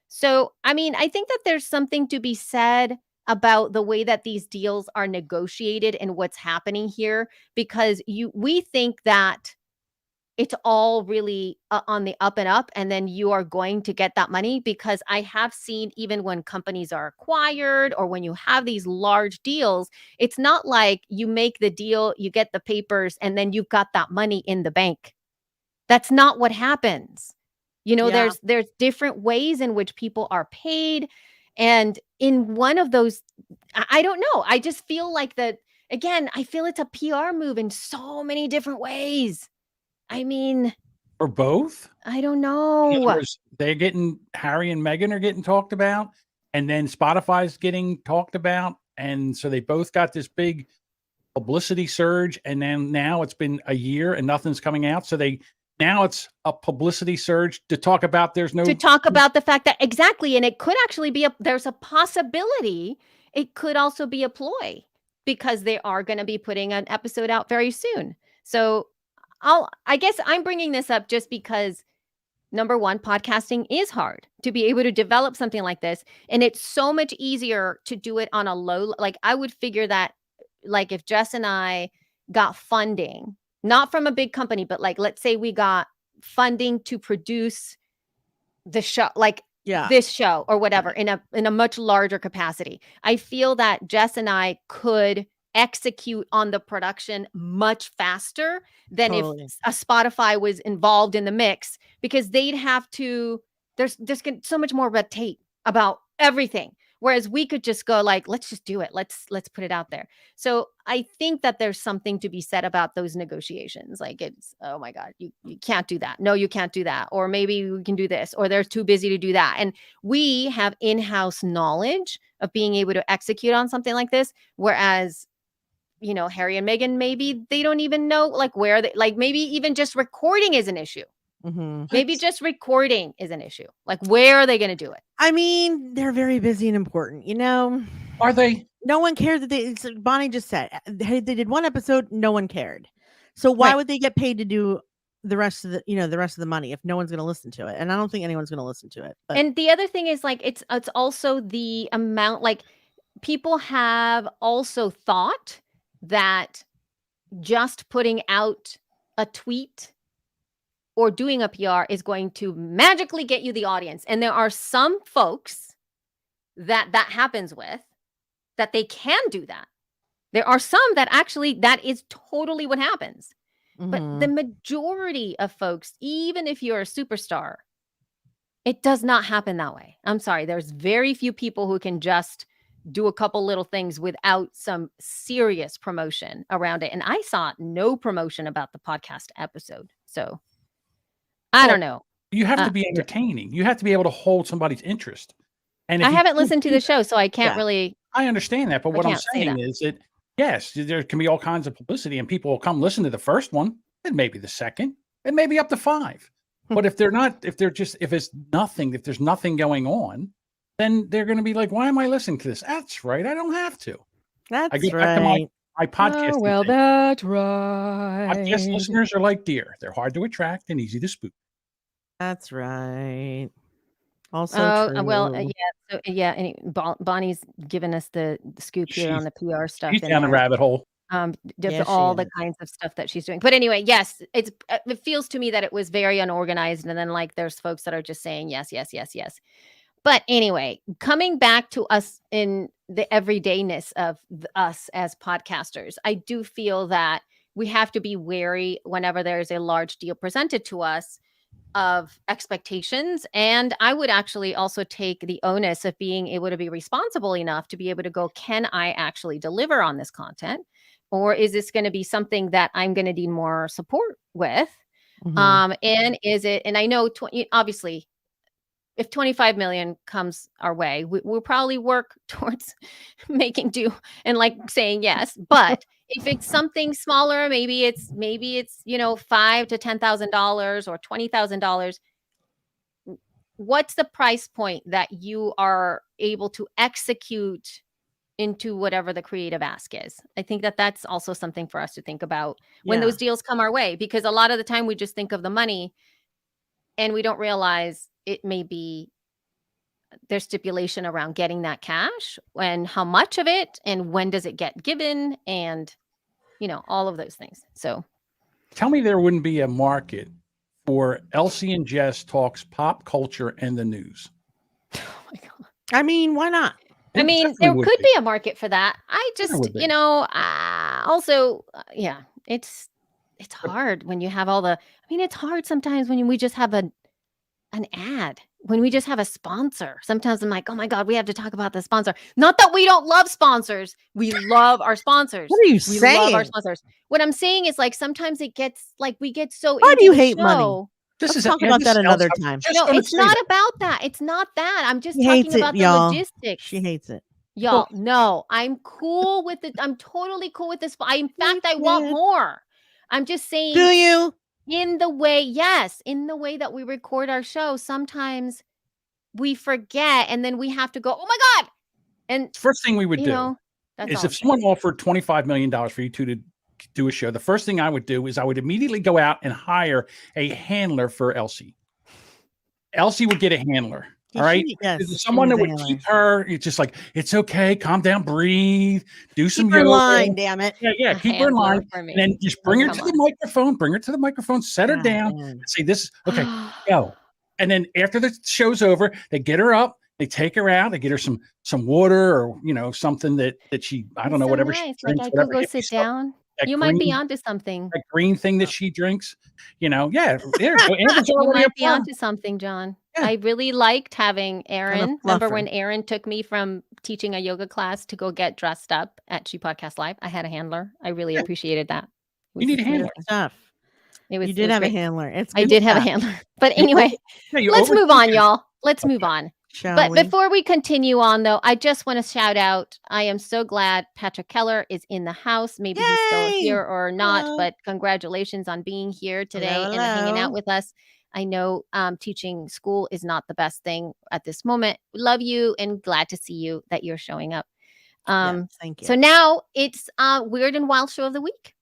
So, I mean, I think that there's something to be said about the way that these deals are negotiated and what's happening here, because we think that it's all really on the up and up, and then you are going to get that money, because I have seen, even when companies are acquired or when you have these large deals, it's not like you make the deal, you get the papers, and then you've got that money in the bank. That's not what happens. Yeah. There's different ways in which people are paid. And in one of those, I don't know. I just feel like again, I feel it's a PR move in so many different ways. I mean, Or both? I don't In other know. words, Harry and Meghan are getting talked about, and then Spotify's getting talked about. And so they both got this big publicity surge. And then now it's been a year and nothing's coming out. So now it's a publicity surge to talk about To talk about the fact that, exactly. And it could actually be there's a possibility it could also be a ploy, because they are going to be putting an episode out very soon. So I guess I'm bringing this up just because, number one, podcasting is hard to be able to develop something like this. And it's so much easier to do it on a low, like I would figure that, like if Jess and I got funding, not from a big company, but like, let's say we got funding to produce the show, like this show or whatever, in a much larger capacity. I feel that Jess and I could execute on the production much faster than if a Spotify was involved in the mix, because they'd have to, there's so much more red tape about everything. Whereas we could just go like, let's just do it. Let's put it out there. So I think that there's something to be said about those negotiations. Like, it's, oh my God, you can't do that. No, you can't do that. Or maybe we can do this, or they're too busy to do that. And we have in-house knowledge of being able to execute on something like this. Whereas, Harry and Meghan, maybe they don't even know like where maybe even just recording is an issue. Mm-hmm. Maybe just recording is an issue. Like, where are they going to do it? I mean, they're very busy and important, Are they? No one cared that Bonnie just said they did one episode. No one cared. So why would they get paid to do the rest of the money if no one's going to listen to it, and I don't think anyone's going to listen to it. But And the other thing is like it's also the amount, like people have also thought that just putting out a tweet or doing a PR is going to magically get you the audience. And there are some folks that happens with, that they can do that. There are some that actually that is totally what happens. But the majority of folks, even if you're a superstar, it does not happen that way. I'm sorry. There's very few people who can just do a couple little things without some serious promotion around it. And I saw no promotion about the podcast episode. So I don't know. You have to be entertaining. You have to be able to hold somebody's interest. And if I you haven't don't listened to do the that- show, so I can't really. I understand that, but what I'm can't say saying that. is that yes, there can be all kinds of publicity, and people will come listen to the first one, and maybe the second, and maybe up to 5. But if there's nothing, if there's nothing going on, then they're going to be like, "Why am I listening to this?" That's right, I don't have to. That's I get right. back to my podcast. Oh, well, that's right. Podcast listeners are like deer; they're hard to attract and easy to spook. That's right. Also true. Well, yeah. So, yeah. And Bonnie's given us the scoop here on the PR stuff. She's in down the there. rabbit hole. Just Yeah, she all the is. kinds of stuff that she's doing. But anyway, yes, it feels to me that it was very unorganized, and then like there's folks that are just saying yes, yes, yes, yes. But anyway, coming back to us in the everydayness of us as podcasters, I do feel that we have to be wary whenever there's a large deal presented to us of expectations. And I would actually also take the onus of being able to be responsible enough to be able to go, can I actually deliver on this content? Or is this going to be something that I'm going to need more support with? And is it, and I know obviously if 25 million comes our way, we'll probably work towards making do and like saying yes. But if it's something smaller, maybe it's $5,000 to $10,000 or $20,000. What's the price point that you are able to execute into whatever the creative ask is? I think that that's also something for us to think about when those deals come our way, because a lot of the time we just think of the money and we don't realize it may be there's stipulation around getting that cash and how much of it and when does it get given and all of those things. So tell me there wouldn't be a market for Elsie and Jess talks pop culture and the news. Oh my God. I mean, why not? I mean, there could be a market for that. I just, it's hard when you have all the, it's hard sometimes when we just have an ad, when we just have a sponsor. Sometimes I'm like, oh my God, we have to talk about the sponsor. Not that we don't love sponsors. We love our sponsors. What are you We saying? love our sponsors. What I'm saying is like, sometimes it gets like, we get so Why into do you the hate show. money? Let's talk about that another time. No, it's not about that. It's not that. I'm just talking about the logistics. She hates it. Y'all, no, I'm cool with it. I'm totally cool with this. In fact, I want more. I'm just saying. Do you? In the way that we record our show, sometimes we forget and then we have to go, oh my God. And first thing we would do is if someone offered $25 million for you two to do a show, the first thing I would do is I would immediately go out and hire a handler for Elsie. Elsie would get a handler. All right. Someone that would keep her. It's just like, it's okay. Calm down, breathe, do some yoga. Keep her in line, damn it. Yeah. Keep her in line. And then just bring her to the microphone, set her down and say, this is okay, go. And then after the show's over, they get her up, they take her out, they get her some water or, something that she, I don't know, whatever she drinks. Like I could go sit down. You might be onto something. That green thing that she drinks, You might be onto something, John. Yeah. I really liked having Aaron. Remember when Aaron took me from teaching a yoga class to go get dressed up at She Podcast Live? I had a handler. I really appreciated that. You need a handler. Stuff. You did have a handler. I did have a handler. But anyway, let's move on, y'all. Let's move on. But before we continue on, though, I just want to shout out, I am so glad Patrick Keller is in the house. Maybe he's still here or not, but congratulations on being here today and hanging out with us. I know teaching school is not the best thing at this moment. We love you and glad to see you that you're showing up. Thank you. So now it's Weird and Wild Show of the Week.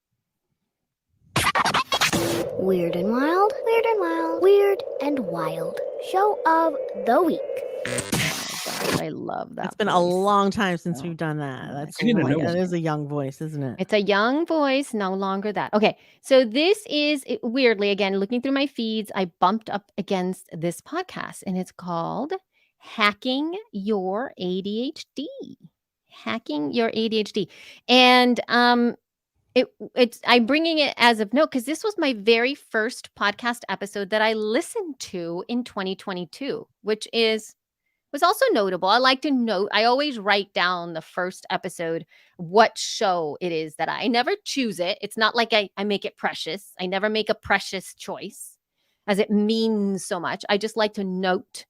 Weird and Wild, Weird and Wild, Weird and Wild. Show of the week. Gosh, I love that. It's been a voice. long time since Oh, we've done that. my That's I didn't know that it. is a young voice, isn't it? It's a young voice, no longer that. Okay, so this is weirdly, again, looking through my feeds, I bumped up against this podcast, and it's called Hacking Your ADHD. Hacking Your ADHD. And it's I'm bringing it as of note because this was my very first podcast episode that I listened to in 2022, which was also notable. I like to note, I always write down the first episode, what show it is that I never choose it. It's not like I make it precious. I never make a precious choice as it means so much. I just like to note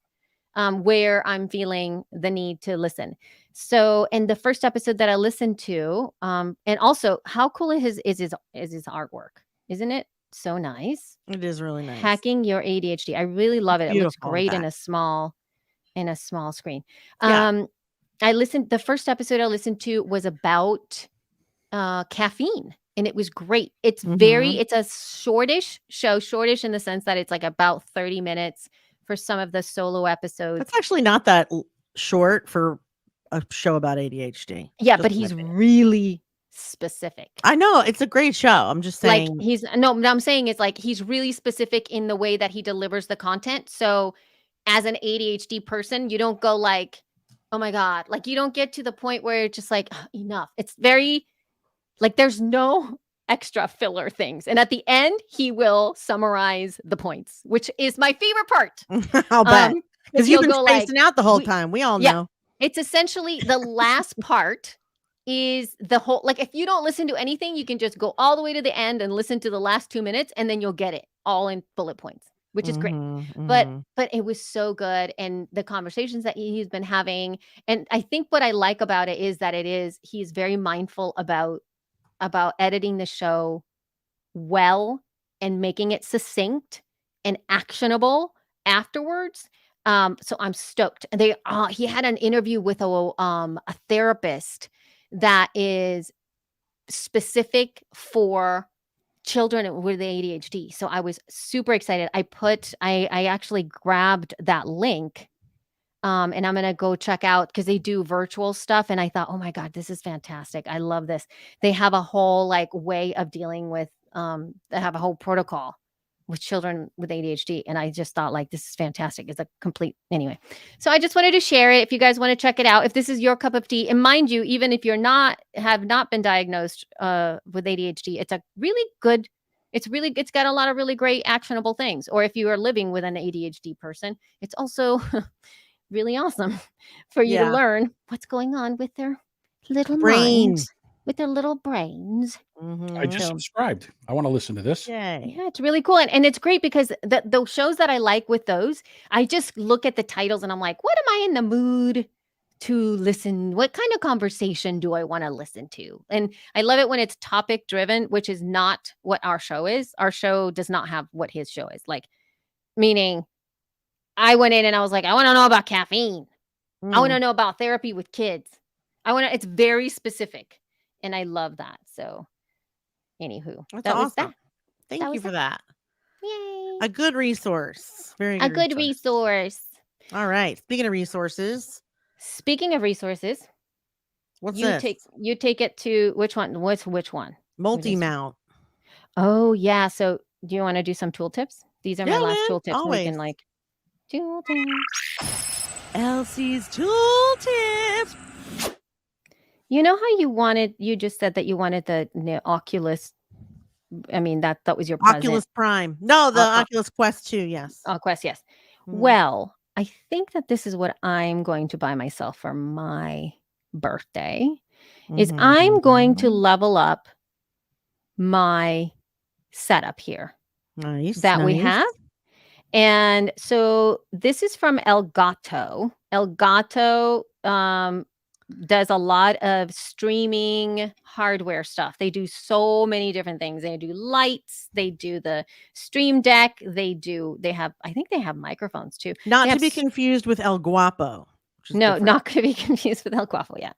where I'm feeling the need to listen. So, and the first episode that I listened to, and also how cool is his artwork, isn't it? So nice. It is really nice. Hacking Your ADHD. I really love it. It looks Beautiful, in great in fact. a small screen. Yeah. The first episode I listened to was about caffeine, and it was great. It's it's a shortish show, shortish in the sense that it's like about 30 minutes for some of the solo episodes. That's actually not that short for a show about ADHD. Yeah, Just but in my he's opinion. really specific. I know it's a great show. I'm just Like saying. what I'm saying is like he's really specific in the way that he delivers the content. So as an ADHD person, you don't go like, oh my God, like you don't get to the point where it's just like enough. It's very like there's no extra filler things. And at the end, he will summarize the points, which is my favorite part. I'll bet. Because you've he'll been go like, spacing out the whole we- time. We all Yeah. know. It's essentially the last part is the whole, like if you don't listen to anything, you can just go all the way to the end and listen to the last 2 minutes and then you'll get it all in bullet points, which is great. But it was so good. And the conversations that he's been having. And I think what I like about it is that he's very mindful about editing the show well and making it succinct and actionable afterwards. So I'm stoked. And he had an interview with a therapist that is specific for children with ADHD. So I was super excited. I actually grabbed that link. And I'm going to go check out because they do virtual stuff. And I thought, oh my God, this is fantastic. I love this. They have a whole like way of dealing with, they have a whole protocol with children with ADHD. And I just thought like, this is fantastic. It's a complete, anyway. So I just wanted to share it. If you guys want to check it out, if this is your cup of tea, and mind you, even if have not been diagnosed with ADHD, it's a really good, it's got a lot of really great actionable things. Or if you are living with an ADHD person, it's also really awesome for you to learn what's going on with their little minds, with their little brains. I just subscribed. I want to listen to this. Yay. Yeah, it's really cool. And it's great because the shows that I like with those, I just look at the titles and I'm like, what am I in the mood to listen? What kind of conversation do I want to listen to? And I love it when it's topic driven, which is not what our show is. Our show does not have what his show is. Like, meaning I went in and I was like, I want to know about caffeine. I want to know about therapy with kids. It's very specific. And I love that. So anywho, That's that was awesome. that. Thank That you was for that. Yay. A good resource. Very A good good resource. All right. Speaking of resources, Speaking of resources, what's you this? take it to which one? Which one? Multi-mount. Oh yeah. So do you want to do some tool tips? These are my last man, tool tips. And we always. can like tool tips. Elsie's tool tips. You know how you just said that you wanted the Oculus. I mean, that was your present. Oculus Prime. No, the Oculus Quest 2, yes. Quest, yes. Well, I think that this is what I'm going to buy myself for my birthday. Is I'm going to level up my setup here that we have. And so this is from Elgato. Elgato does a lot of streaming hardware stuff. They do so many different things. They do lights, they do the Stream Deck, I think they have microphones too. Not to be confused with El Guapo. No, not to be confused with El Guapo, yeah.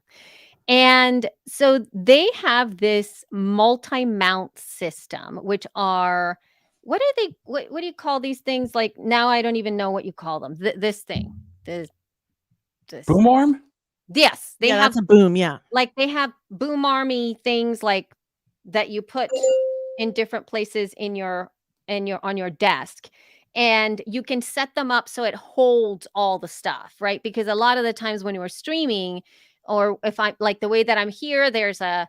And so they have this multi-mount system, which are what are they? What do you call these things? Like now, I don't even know what you call them. This thing, this. Boom arm? Yes, they Yeah, have that's a boom. Yeah. like they have boom army things like that you put in different places in your on your desk, and you can set them up so it holds all the stuff, right? Because a lot of the times when you're streaming, or if I'm like the way that I'm here, there's a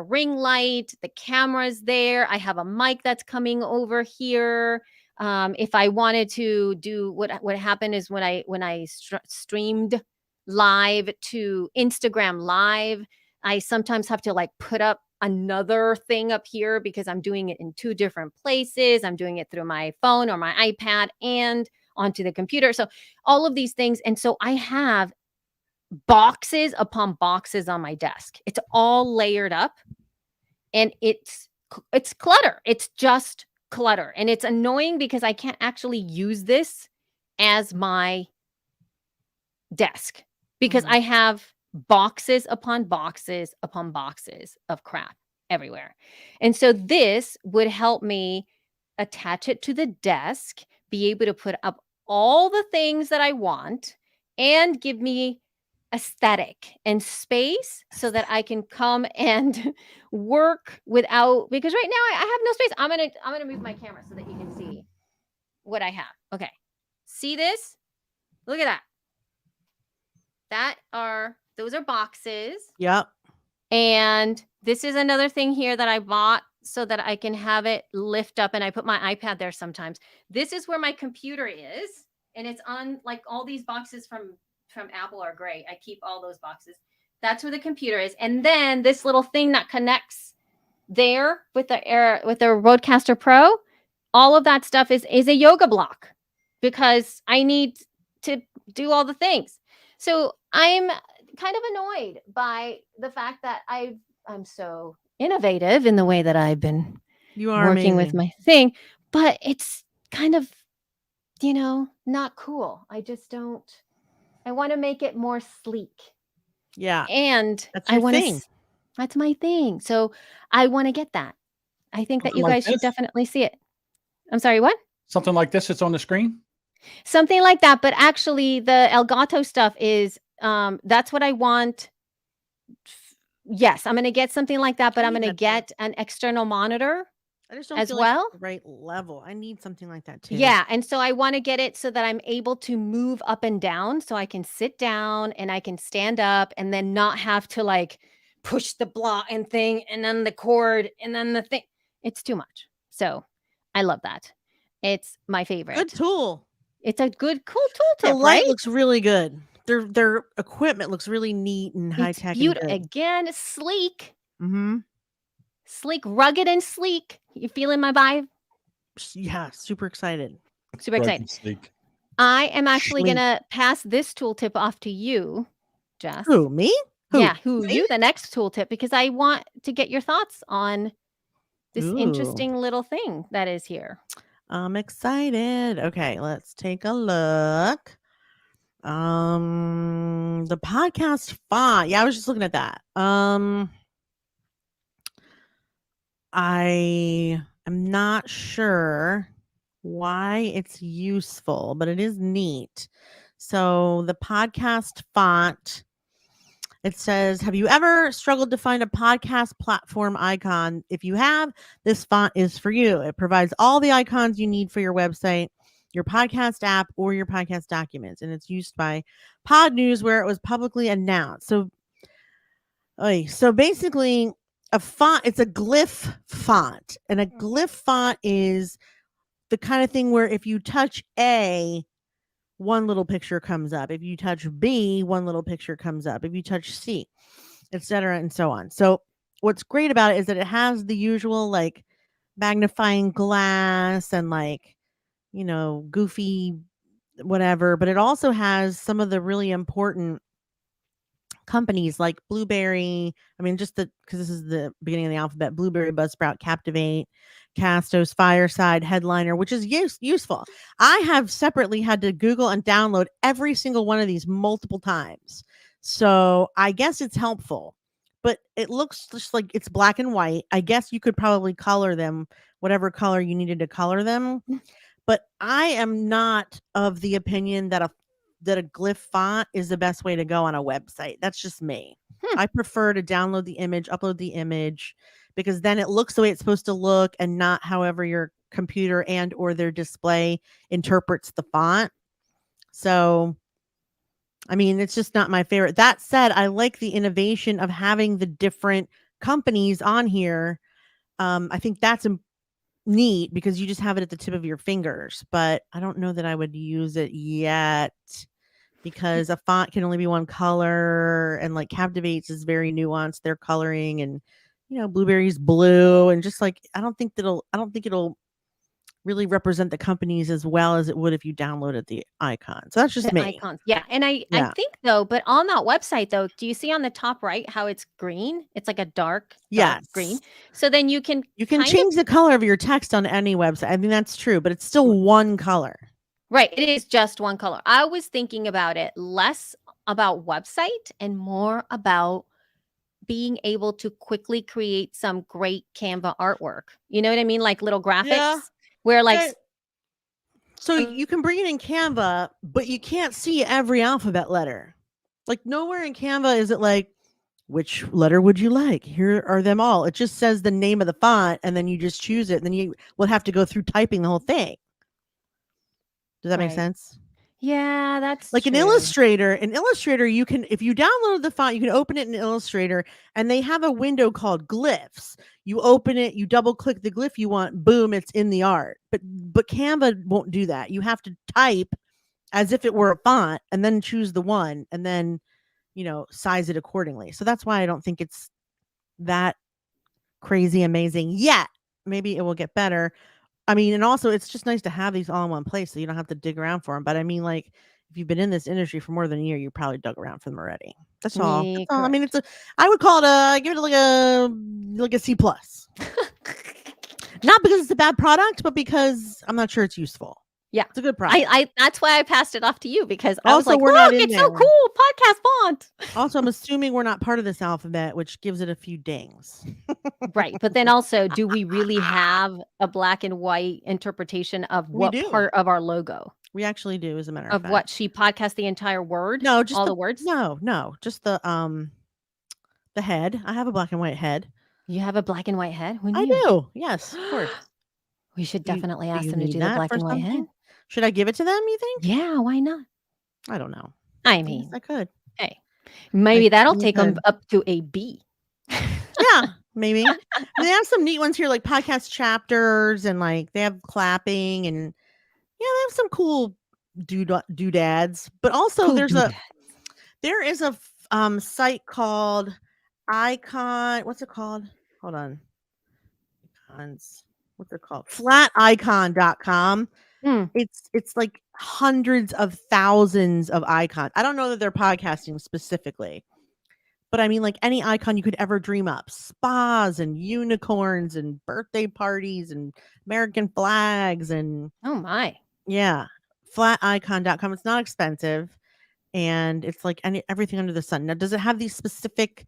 ring light, the camera's there, I have a mic that's coming over here. If I wanted to do what happened is when I streamed live to Instagram live, I sometimes have to like put up another thing up here because I'm doing it in two different places. I'm doing it through my phone or my iPad and onto the computer. So all of these things. And so I have boxes upon boxes on my desk. It's all layered up, and it's clutter. It's just clutter. And it's annoying because I can't actually use this as my desk because I have boxes upon boxes upon boxes of crap everywhere. And so this would help me attach it to the desk, be able to put up all the things that I want, and give me aesthetic and space so that I can come and work without, because right now I have no space. I'm gonna move my camera so that you can see what I have. Okay. See this? Look at that. Those are boxes. Yep. And this is another thing here that I bought so that I can have it lift up, and I put my iPad there sometimes. This is where my computer is, and it's on like all these boxes from Apple are great. I keep all those boxes. That's where the computer is. And then this little thing that connects there with the Rodecaster Pro, all of that stuff is a yoga block because I need to do all the things. So I'm kind of annoyed by the fact that I'm so innovative in the way that I've been You are working amazing. with my thing, but it's kind of, not cool. I just don't. I want to make it more sleek, Yeah. and That's I your want thing. to. That's my thing. So I want to get that. I think that Something you like guys should this? definitely see it. I'm sorry, what? Something like this that's on the screen? Something like that, but actually the Elgato stuff is that's what I want. Yes, I'm going to get something like that, but I I'm need going to that too. get an external monitor I just don't as feel well. like it's the right level. I need something like that too. Yeah, and so I want to get it so that I'm able to move up and down, so I can sit down and I can stand up and then not have to like push the block and thing and then the cord and then the thing. It's too much. So I love that. It's my favorite. Good tool. It's a good, cool The tool tip, light right? looks really good. Their equipment looks really neat and high It's tech. beautiful. Again, sleek, Mm-hmm. sleek, rugged and sleek. You feeling my vibe? Yeah, super excited. Super excited. Sleek. I am actually Sleek. gonna pass this tool tip off to you, Jess. Who, me? Who? Yeah, who Me? you the next tool tip, because I want to get your thoughts on this Ooh. interesting little thing that is here. I'm excited. Okay, let's take a look. The podcast font. Yeah, I was just looking at that. I am not sure why it's useful, but it is neat. So the podcast font, it says, have you ever struggled to find a podcast platform icon? If you have, this font is for you. It provides all the icons you need for your website, your podcast app, or your podcast documents. And it's used by Pod News where it was publicly announced. So basically, a font, it's a glyph font. And a glyph font is the kind of thing where if you touch A, one little picture comes up. If you touch B, one little picture comes up. If you touch C, etc., and so on. So what's great about it is that it has the usual like magnifying glass and like, goofy whatever, but it also has some of the really important companies like Blueberry. I mean, just because this is the beginning of the alphabet: Blueberry, Buzzsprout, Captivate, Castos, Fireside, Headliner, which is useful. I have separately had to Google and download every single one of these multiple times. So I guess it's helpful, but it looks just like it's black and white. I guess you could probably color them whatever color you needed to color them. But I am not of the opinion that a glyph font is the best way to go on a website. That's just me. I prefer to download the image, upload the image, because then it looks the way it's supposed to look and not however your computer and or their display interprets the font. So, I mean, it's just not my favorite. That said, I like the innovation of having the different companies on here. I think that's neat because you just have it at the tip of your fingers, but I don't know that I would use it yet because a font can only be one color, and like Captivates is very nuanced, their coloring, and Blueberry's blue, and just like I don't think it'll really represent the companies as well as it would if you downloaded the icon. So that's just The me. icons. Yeah. And I Yeah. think though, but on that website though, do you see on the top right how it's green? It's like a dark Yes. green. So then you can kind of- change the color of your text on any website. I mean, that's true, but it's still one color. Right. It is just one color. I was thinking about it less about website and more about being able to quickly create some great Canva artwork. You know what I mean? Like little graphics Yeah. where like Okay. So you can bring it in Canva, but you can't see every alphabet letter. Like nowhere in Canva is it like, which letter would you like? Here are them all. It just says the name of the font, and then you just choose it, and then you will have to go through typing the whole thing. Does that make Right. sense? yeah, that's Like true. an Illustrator, you can, if you download the font, you can open it in Illustrator, and they have a window called glyphs. You open it, you double click the glyph you want, boom, it's in the art. But Canva won't do that. You have to type as if it were a font and then choose the one and then, size it accordingly. So that's why I don't think it's that crazy amazing yet. Maybe it will get better. I mean, and also it's just nice to have these all in one place so you don't have to dig around for them. But I mean, like, if you've been in this industry for more than a year, you probably dug around for them already. That's all. Yeah, That's all. I mean, I would call it give it like a C plus. Not because it's a bad product, but because I'm not sure it's useful. Yeah. It's a good product. I that's why I passed it off to you because I was Also, like, we're not look, in it's so there. cool. Podcast font. Also, I'm assuming we're not part of this alphabet, which gives it a few dings. Right. But then also, do we really have a black and white interpretation of We what do. part of our logo? We actually do, as a matter Of fact. what she podcast the entire word? No, just all the words? No, just the head. I have a black and white head. You have a black and white head? Who I knew? do. Yes, of course. We should Do you- definitely do ask you them to need do the that black for and white head. something? Should I give it to them, you think? Yeah, why not? I don't know. I Yes, mean, I could. hey, maybe that'll certainly take them could. up to a B. Yeah, maybe. I mean, they have some neat ones here, like podcast chapters, and like they have clapping, and yeah, they have some cool doodads. But also, Cool there doodads. is a site called Icon. What's it called? Hold on. Icons. What's it called? Flaticon.com. Hmm. It's like hundreds of thousands of icons. I don't know that they're podcasting specifically, but I mean like any icon you could ever dream up. Spas and unicorns and birthday parties and American flags and Oh my. yeah. Flaticon.com. It's not expensive and it's like everything under the sun. Now, does it have these specific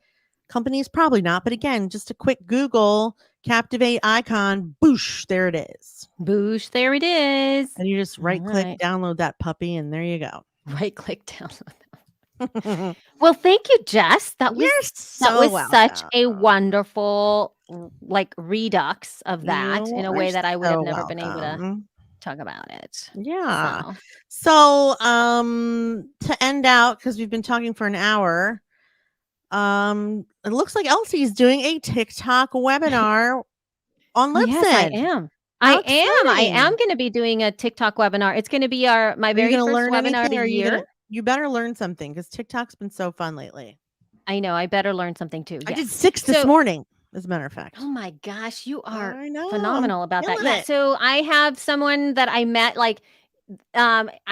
companies? Probably not. But again, just a quick Google Captivate icon, boosh, there it is. Boosh, there it is. And you just right click, right. download that puppy, and there you go. Right click download. Well, thank you, Jess. That was such a wonderful like redux of that in a way that I would have never been able to talk about it. Yeah. So to end out, because we've been talking for an hour, it looks like Elsie's doing a TikTok webinar on Libsyn. Yes, I am. I am going to be doing a TikTok webinar. It's going to be my very first webinar of the year. You better learn something because TikTok's been so fun lately. I know. I better learn something too. I did 6 this morning, as a matter of fact. Oh my gosh, you are I know, phenomenal about that. killing Yeah. it. So I have someone that I met, like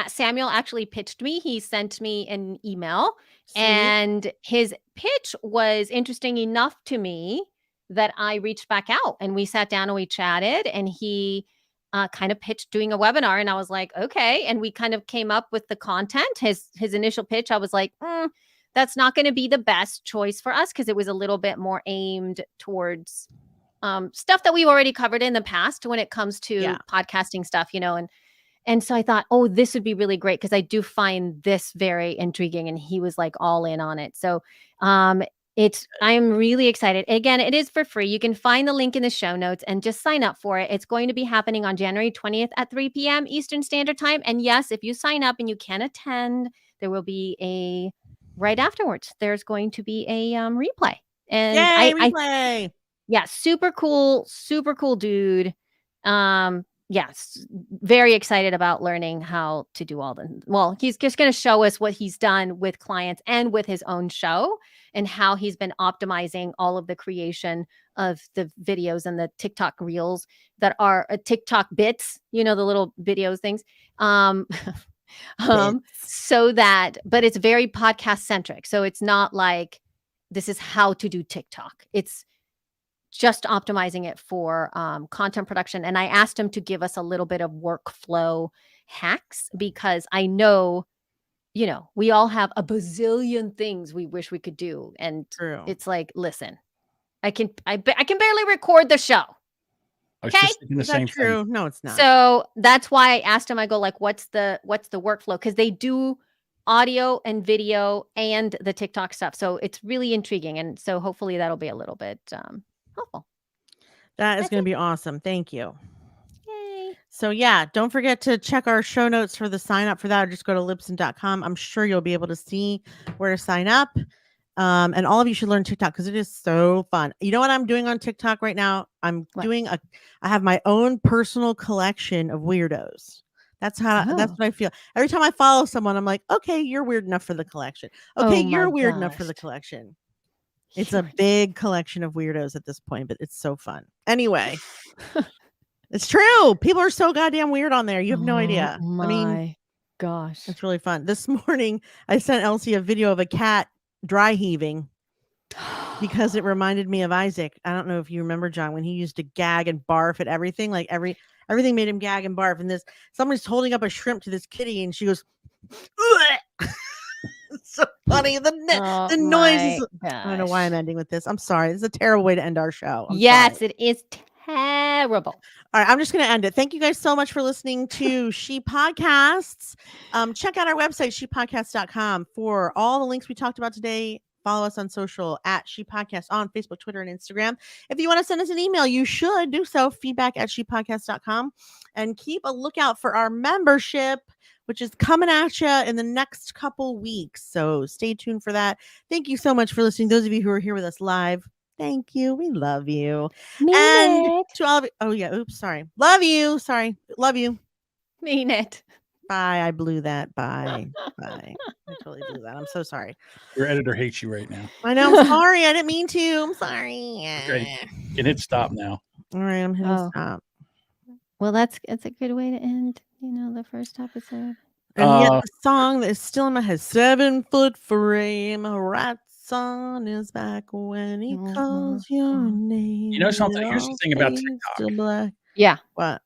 Samuel actually pitched me. He sent me an email and his pitch was interesting enough to me that I reached back out and we sat down and we chatted and he kind of pitched doing a webinar and I was like, okay. And we kind of came up with the content. His initial pitch, I was like, that's not going to be the best choice for us because it was a little bit more aimed towards stuff that we've already covered in the past when it comes to Yeah. podcasting stuff, and so I thought, oh, this would be really great because I do find this very intriguing, and he was like all in on it. So I'm really excited. Again, it is for free. You can find the link in the show notes and just sign up for it. It's going to be happening on January 20th at 3 p.m. Eastern Standard Time. And yes, if you sign up and you can attend, there will be right afterwards. There's going to be a replay. And Yay, replay. yeah, super cool dude. Yes, very excited about learning how to do he's just going to show us what he's done with clients and with his own show and how he's been optimizing all of the creation of the videos and the TikTok reels that are TikTok bits, the little videos things. So that, but it's very podcast centric. So it's not like this is how to do TikTok. It's just optimizing it for content production. And I asked him to give us a little bit of workflow hacks because I know, we all have a bazillion things we wish we could do. And True. it's like, listen, I can barely record the show. I was Okay. just thinking the Is that same true? thing. No, it's not. So that's why I asked him, I go like, what's the workflow? Because they do audio and video and the TikTok stuff. So it's really intriguing. And so hopefully that'll be a little bit helpful. That is That's going to it. be awesome. Thank you. Yay. So yeah, don't forget to check our show notes for the sign up for that, or just go to libsyn.com. I'm sure you'll be able to see where to sign up. And all of you should learn TikTok because it is so fun. You know what I'm doing on TikTok right now? I have my own personal collection of weirdos. That's what I feel. Every time I follow someone, I'm like, okay, you're weird enough for the collection. Okay, you're weird enough for the collection. It's a big collection of weirdos at this point, but it's so fun. Anyway, it's true. People are so goddamn weird on there. You have no idea. I mean, gosh, it's really fun. This morning, I sent Elsie a video of a cat dry heaving because it reminded me of Isaac. I don't know if you remember, John, when he used to gag and barf at everything. Like everything made him gag and barf. And somebody's holding up a shrimp to this kitty, and she goes, it's so funny. The noise is. I don't know why I'm ending with this. I'm sorry. This is a terrible way to end our show. Yes, it is terrible. All right, I'm just going to end it. Thank you guys so much for listening to She Podcasts. Check out our website, shepodcast.com, for all the links we talked about today. Follow us on social at She Podcast on Facebook, Twitter, and Instagram. If you want to send us an email, you should do so, feedback@shepodcast.com. And keep a lookout for our membership, which is coming at you in the next couple weeks. So stay tuned for that. Thank you so much for listening. Those of you who are here with us live, thank you. We love you. To all of you. Oh, yeah. Oops. Sorry. Love you. Sorry. Love you. Mean it. Bye. I blew that. Bye. Bye. I totally blew that. I'm so sorry. Your editor hates you right now. I know. I'm sorry. I didn't mean to. I'm sorry. Okay. You can hit stop now. All right. I'm hitting stop. Well, that's a good way to end, the first episode. And yet the song that is still in my head, 7 foot frame, right on his back when he calls your name. You know something? Here's the thing about TikTok. Yeah. What?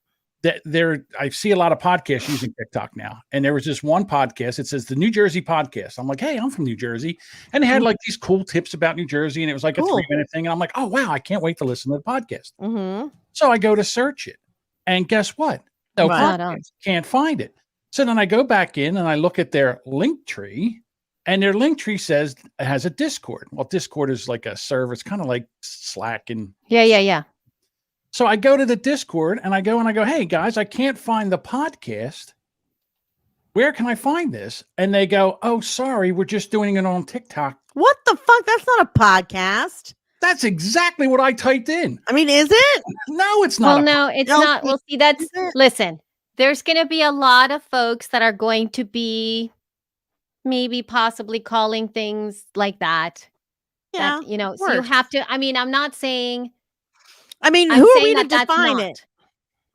I see a lot of podcasts using TikTok now. And there was this one podcast. It says the New Jersey podcast. I'm like, hey, I'm from New Jersey. And they had like these cool tips about New Jersey. And it was like a 3-minute thing. And I'm like, oh, wow, I can't wait to listen to the podcast. Mm-hmm. So I go to search it. And guess what? No podcast. Can't find it. So then I go back in and I look at their link tree. And their link tree says it has a Discord. Well, Discord is like a server. It's kind of like Slack. And yeah. So I go to the Discord and I go, hey, guys, I can't find the podcast. Where can I find this? And they go, oh, sorry, we're just doing it on TikTok. What the fuck? That's not a podcast. That's exactly what I typed in. I mean, is it? No, it's not. Well, no, it's not. Well, see, listen, there's going to be a lot of folks that are going to be maybe possibly calling things like that. Yeah. So you have to, I'm not saying. Who are we to define it?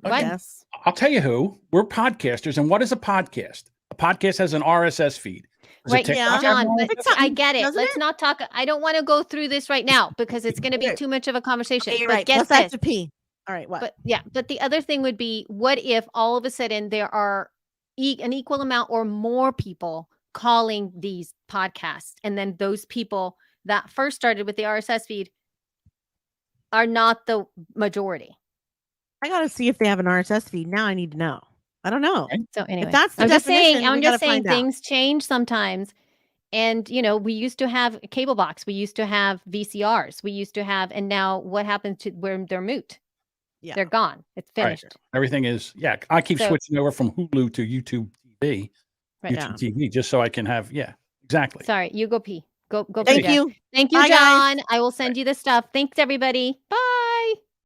Yes. I'll tell you who. We're podcasters. And what is a podcast? A podcast has an RSS feed. Right, John, I get it. Let's not talk. I don't want to go through this right now because it's going to be too much of a conversation. Okay, but right. get Let's have to pee. All right, what? But the other thing would be, what if all of a sudden there are an equal amount or more people calling these podcasts, and then those people that first started with the RSS feed are not the majority. I gotta see if they have an RSS feed. Now I need to know. I don't know. Right. So anyway, that's the I'm just saying, definition, we I'm gotta just saying find out. things change sometimes. And we used to have a cable box, we used to have VCRs, we used to have, and now what happens to where they're moot? Yeah. They're gone. It's Right. finished. Everything is, I keep So- switching over from Hulu to YouTube TV, Right. YouTube TV, just so I can have, exactly. Sorry, you go pee. Go pee. Thank Jess. you. Thank you, Bye, guys. John. I will send you the stuff. Thanks, everybody. Bye.